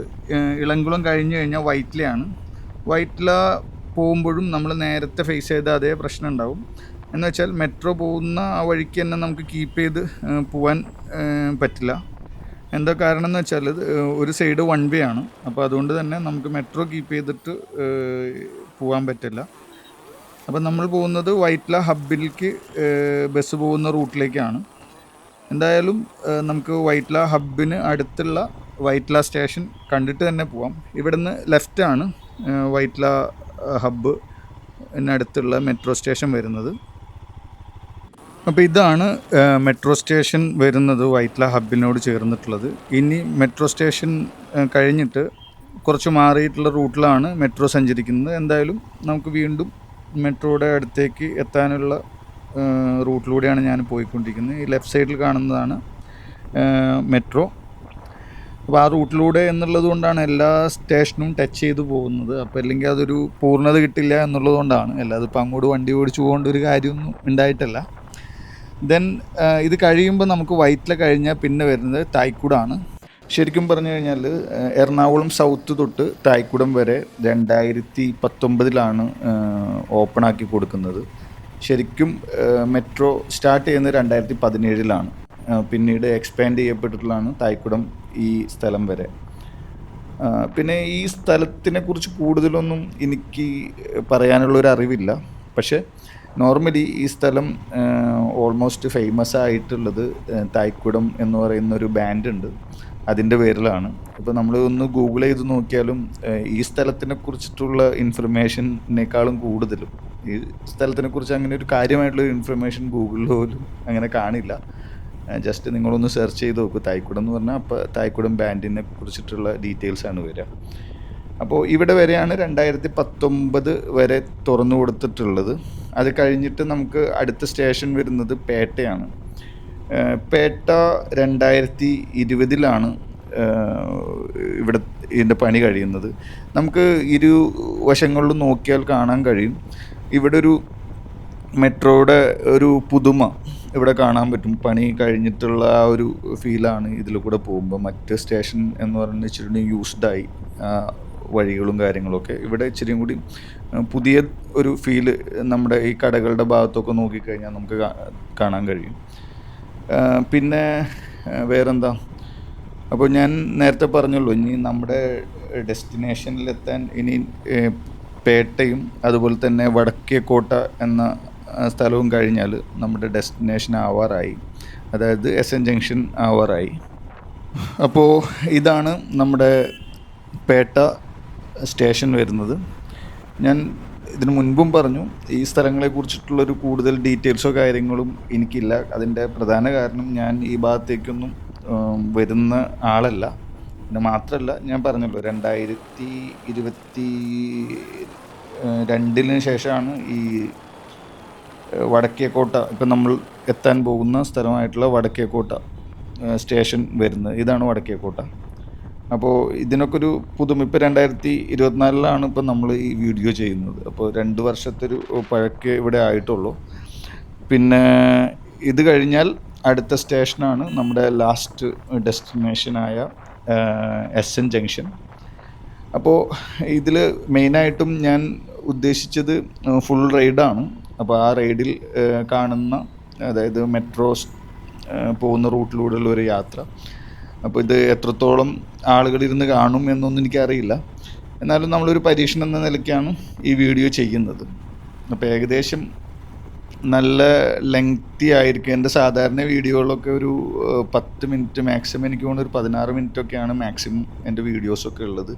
ഇളംകുളം കഴിഞ്ഞ് കഴിഞ്ഞാൽ വൈറ്റ്ലയാണ്. വൈറ്റ്ല പോകുമ്പോഴും നമ്മൾ നേരത്തെ ഫേസ് ചെയ്ത അതേ പ്രശ്നം ഉണ്ടാവും. എന്ന് വെച്ചാൽ മെട്രോ പോകുന്ന ആ വഴിക്ക് തന്നെ നമുക്ക് കീപ്പ് ചെയ്ത് പോകാൻ പറ്റില്ല. എന്താ കാരണം എന്ന് വെച്ചാൽ ഒരു സൈഡ് വൺ വേ ആണ്. അപ്പോൾ അതുകൊണ്ട് തന്നെ നമുക്ക് മെട്രോ കീപ്പ് ചെയ്തിട്ട് പോകാൻ പറ്റില്ല. അപ്പം നമ്മൾ പോകുന്നത് വൈറ്റ്ല ഹബ്ബിലേക്ക് ബസ് പോകുന്ന റൂട്ടിലേക്കാണ്. എന്തായാലും നമുക്ക് വൈറ്റ്ല ഹബ്ബിന് അടുത്തുള്ള വൈറ്റ്ല സ്റ്റേഷൻ കണ്ടിട്ട് തന്നെ പോവാം. ഇവിടുന്ന് ലെഫ്റ്റാണ് വൈറ്റ്ല ഹബ്ബിനടുത്തുള്ള മെട്രോ സ്റ്റേഷൻ വരുന്നത്. അപ്പോൾ ഇതാണ് മെട്രോ സ്റ്റേഷൻ വരുന്നത് വൈറ്റ്ല ഹബ്ബിനോട് ചേർന്നിട്ടുള്ളത്. ഇനി മെട്രോ സ്റ്റേഷൻ കഴിഞ്ഞിട്ട് കുറച്ച് മാറിയിട്ടുള്ള റൂട്ടിലാണ് മെട്രോ സഞ്ചരിക്കുന്നത്. എന്തായാലും നമുക്ക് വീണ്ടും മെട്രോയുടെ അടുത്തേക്ക് എത്താനുള്ള റൂട്ടിലൂടെയാണ് ഞാൻ പോയിക്കൊണ്ടിരിക്കുന്നത്. ഈ ലെഫ്റ്റ് സൈഡിൽ കാണുന്നതാണ് മെട്രോ. അപ്പോൾ ആ റൂട്ടിലൂടെ എന്നുള്ളത് കൊണ്ടാണ് എല്ലാ സ്റ്റേഷനും ടച്ച് ചെയ്ത് പോകുന്നത്. അപ്പോൾ അല്ലെങ്കിൽ അതൊരു പൂർണ്ണത കിട്ടില്ല എന്നുള്ളത് കൊണ്ടാണ്. അല്ലാതെ ഇപ്പോൾ അങ്ങോട്ട് വണ്ടി ഓടിച്ചു പോകേണ്ട ഒരു കാര്യമൊന്നും ഉണ്ടായിട്ടല്ല. ദെൻ ഇത് കഴിയുമ്പോൾ നമുക്ക് വൈറ്റ്ല കഴിഞ്ഞാൽ പിന്നെ വരുന്നത് തായ്ക്കുടാണ്. ശരിക്കും പറഞ്ഞു കഴിഞ്ഞാൽ എറണാകുളം സൗത്ത് തൊട്ട് തായ്ക്കുടം വരെ 2019 ഓപ്പണാക്കി കൊടുക്കുന്നത്. ശരിക്കും മെട്രോ സ്റ്റാർട്ട് ചെയ്യുന്നത് 2017 പിന്നീട് എക്സ്പാൻഡ് ചെയ്യപ്പെട്ടിട്ടുള്ളതാണ് തായ്ക്കുടം ഈ സ്ഥലം വരെ. പിന്നെ ഈ സ്ഥലത്തിനെക്കുറിച്ച് കൂടുതലൊന്നും എനിക്ക് പറയാനുള്ളൊരു അറിവില്ല. പക്ഷേ നോർമലി ഈ സ്ഥലം ഓൾമോസ്റ്റ് ഫേമസ് ആയിട്ടുള്ളത് തായ്ക്കുടം എന്ന് പറയുന്നൊരു ബാൻഡ് ഉണ്ട്, അതിൻ്റെ പേരിലാണ്. ഇപ്പോൾ നമ്മൾ ഒന്ന് ഗൂഗിൾ ചെയ്ത് നോക്കിയാലും ഈ സ്ഥലത്തിനെ കുറിച്ചിട്ടുള്ള ഇൻഫർമേഷനേക്കാളും കൂടുതലും ഈ സ്ഥലത്തിനെക്കുറിച്ച് അങ്ങനെ ഒരു കാര്യമായിട്ടുള്ളൊരു ഇൻഫർമേഷൻ ഗൂഗിളിൽ പോലും അങ്ങനെ കാണില്ല. ജസ്റ്റ് നിങ്ങളൊന്ന് സെർച്ച് ചെയ്ത് നോക്കും തായ്ക്കുടം എന്ന് പറഞ്ഞാൽ, അപ്പോൾ തായ്ക്കുടം ബാൻഡിനെ കുറിച്ചിട്ടുള്ള ഡീറ്റെയിൽസാണ് വരിക. അപ്പോൾ ഇവിടെ വരെയാണ് 2019 വരെ തുറന്നു കൊടുത്തിട്ടുള്ളത്. അത് കഴിഞ്ഞിട്ട് നമുക്ക് അടുത്ത സ്റ്റേഷൻ വരുന്നത് പേട്ടയാണ്. പേട്ട 2020 ഇവിടെ ഇതിൻ്റെ പണി കഴിയുന്നത്. നമുക്ക് ഇരുവശങ്ങളിലും നോക്കിയാൽ കാണാൻ കഴിയും, ഇവിടെ ഒരു മെട്രോയുടെ ഒരു പുതുമ ഇവിടെ കാണാൻ പറ്റും. പണി കഴിഞ്ഞിട്ടുള്ള ആ ഒരു ഫീലാണ് ഇതിൽ കൂടെ പോകുമ്പോൾ. മറ്റ് സ്റ്റേഷൻ എന്ന് പറയുന്നത് ഇച്ചിരി യൂസ്ഡായി വഴികളും കാര്യങ്ങളൊക്കെ. ഇവിടെ ഇച്ചിരിയും കൂടി പുതിയ ഒരു ഫീല് നമ്മുടെ ഈ കടകളുടെ ഭാഗത്തൊക്കെ നോക്കിക്കഴിഞ്ഞാൽ നമുക്ക് കാണാൻ കഴിയും. പിന്നെ വേറെന്താ, അപ്പോൾ ഞാൻ നേരത്തെ പറഞ്ഞല്ലോ, ഇനി നമ്മുടെ ഡെസ്റ്റിനേഷനിലെത്താൻ ഇനി പേട്ടയും അതുപോലെ തന്നെ വടക്കേക്കോട്ട എന്ന സ്ഥലവും കഴിഞ്ഞാൽ നമ്മുടെ ഡെസ്റ്റിനേഷൻ ആവാറായി, അതായത് SN ജംഗ്ഷൻ ആവാറായി. അപ്പോൾ ഇതാണ് നമ്മുടെ പേട്ട സ്റ്റേഷൻ വരുന്നത്. ഞാൻ ഇതിനു മുൻപും പറഞ്ഞു, ഈ സ്ഥലങ്ങളെക്കുറിച്ചിട്ടുള്ളൊരു കൂടുതൽ ഡീറ്റെയിൽസോ കാര്യങ്ങളും എനിക്കില്ല. അതിൻ്റെ പ്രധാന കാരണം ഞാൻ ഈ ഭാഗത്തേക്കൊന്നും വരുന്ന ആളല്ല. പിന്നെ മാത്രമല്ല, ഞാൻ പറഞ്ഞല്ലോ 2022 ശേഷമാണ് ഈ വടക്കേക്കോട്ട, ഇപ്പം നമ്മൾ എത്താൻ പോകുന്ന സ്ഥലമായിട്ടുള്ള വടക്കേക്കോട്ട സ്റ്റേഷൻ വരുന്നത്. ഇതാണ് വടക്കേക്കോട്ട. അപ്പോൾ ഇതിനൊക്കെ ഒരു പുതുമ. ഇപ്പോൾ 2024 ഇപ്പം നമ്മൾ ഈ വീഡിയോ ചെയ്യുന്നത്. അപ്പോൾ 2 വർഷത്തെ ഒരു പഴക്കേ ഇവിടെ ആയിട്ടുള്ളൂ. പിന്നെ ഇത് കഴിഞ്ഞാൽ അടുത്ത സ്റ്റേഷനാണ് നമ്മുടെ ലാസ്റ്റ് ഡെസ്റ്റിനേഷനായ SN ജംഗ്ഷൻ. അപ്പോൾ ഇതിൽ മെയിനായിട്ടും ഞാൻ ഉദ്ദേശിച്ചത് ഫുൾ റൈഡാണ്. അപ്പോൾ ആ റൈഡിൽ കാണുന്ന, അതായത് മെട്രോ പോകുന്ന റൂട്ടിലൂടെയുള്ള ഒരു യാത്ര. അപ്പോൾ ഇത് എത്രത്തോളം ആളുകളിരുന്ന് കാണും എന്നൊന്നും എനിക്കറിയില്ല. എന്നാലും നമ്മളൊരു പരീക്ഷണം എന്ന നിലയ്ക്കാണ് ഈ വീഡിയോ ചെയ്യുന്നത്. അപ്പോൾ ഏകദേശം നല്ല ലെങ്തി ആയിരിക്കും. എൻ്റെ സാധാരണ വീഡിയോകളൊക്കെ ഒരു 10 മിനിറ്റ് മാക്സിമം, എനിക്ക് തോന്നുന്നു ഒരു 16 മിനിറ്റൊക്കെയാണ് മാക്സിമം എൻ്റെ വീഡിയോസൊക്കെ ഉള്ളത്.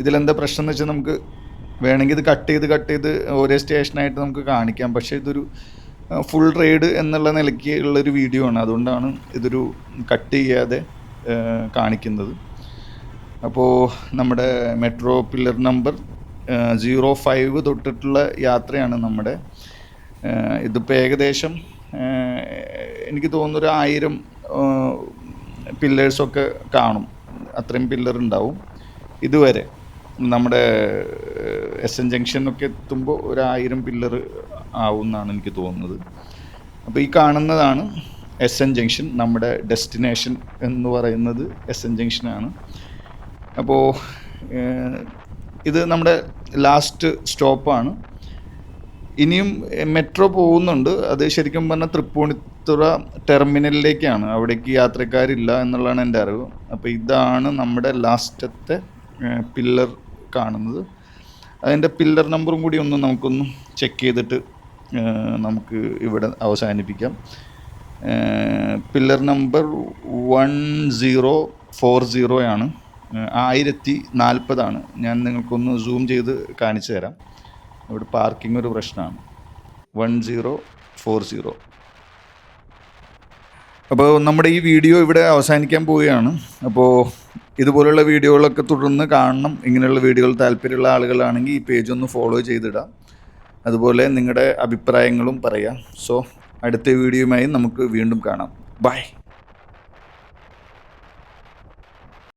ഇതിലെന്താ പ്രശ്നം എന്ന് വെച്ചാൽ, നമുക്ക് വേണമെങ്കിൽ ഇത് കട്ട് ചെയ്ത് ഓരോ സ്റ്റേഷനായിട്ട് നമുക്ക് കാണിക്കാം. പക്ഷേ ഇതൊരു ഫുൾ റൈഡ് എന്നുള്ള നിലയ്ക്ക് ഉള്ളൊരു വീഡിയോ ആണ്. അതുകൊണ്ടാണ് ഇതൊരു കട്ട് ചെയ്യാതെ കാണിക്കുന്നത്. അപ്പോൾ നമ്മുടെ മെട്രോ പില്ലർ നമ്പർ 05 തൊട്ടിട്ടുള്ള യാത്രയാണ് നമ്മുടെ. ഇതിപ്പോൾ ഏകദേശം എനിക്ക് തോന്നുന്നു ഒരു 1000 പില്ലേഴ്സൊക്കെ കാണും. അത്രയും പില്ലർ ഉണ്ടാവും ഇതുവരെ. നമ്മുടെ SN ജംഗ്ഷനൊക്കെ എത്തുമ്പോൾ ഒരു 1000 പില്ലർ ആവും എന്നാണ് എനിക്ക് തോന്നുന്നത്. അപ്പോൾ ഈ കാണുന്നതാണ് SN ജംഗ്ഷൻ. നമ്മുടെ ഡെസ്റ്റിനേഷൻ എന്ന് പറയുന്നത് SN ജംഗ്ഷനാണ്. അപ്പോൾ ഇത് നമ്മുടെ ലാസ്റ്റ് സ്റ്റോപ്പാണ്. ഇനിയും മെട്രോ പോകുന്നുണ്ട്. അത് ശരിക്കും പറഞ്ഞാൽ തൃപ്പൂണിത്തുറ ടെർമിനലിലേക്കാണ്. അവിടേക്ക് യാത്രക്കാരില്ല എന്നുള്ളതാണ് എൻ്റെ അറിവ്. അപ്പോൾ ഇതാണ് നമ്മുടെ ലാസ്റ്റത്തെ പില്ലർ കാണുന്നത്. അതിൻ്റെ പില്ലർ നമ്പറും കൂടി നമുക്കൊന്ന് ചെക്ക് ചെയ്തിട്ട് നമുക്ക് ഇവിടെ അവസാനിപ്പിക്കാം. പില്ലർ നമ്പർ 1040 ആണ്. 1040 ഞാൻ നിങ്ങൾക്കൊന്ന് സൂം ചെയ്ത് കാണിച്ചു തരാം. ഇവിടെ പാർക്കിംഗ് ഒരു പ്രശ്നമാണ്. 1040. അപ്പോൾ നമ്മുടെ ഈ വീഡിയോ ഇവിടെ അവസാനിക്കാൻ പോവുകയാണ്. അപ്പോൾ ഇതുപോലുള്ള വീഡിയോകളൊക്കെ തുടർന്ന് കാണണം. ഇങ്ങനെയുള്ള വീഡിയോകൾ താല്പര്യമുള്ള ആളുകളാണെങ്കിൽ ഈ പേജ് ഒന്ന് ഫോളോ ചെയ്തിടാം. അതുപോലെ നിങ്ങളുടെ അഭിപ്രായങ്ങളും പറയാം. സോ അടുത്ത വീഡിയോയുമായി നമുക്ക് വീണ്ടും കാണാം. ബൈ.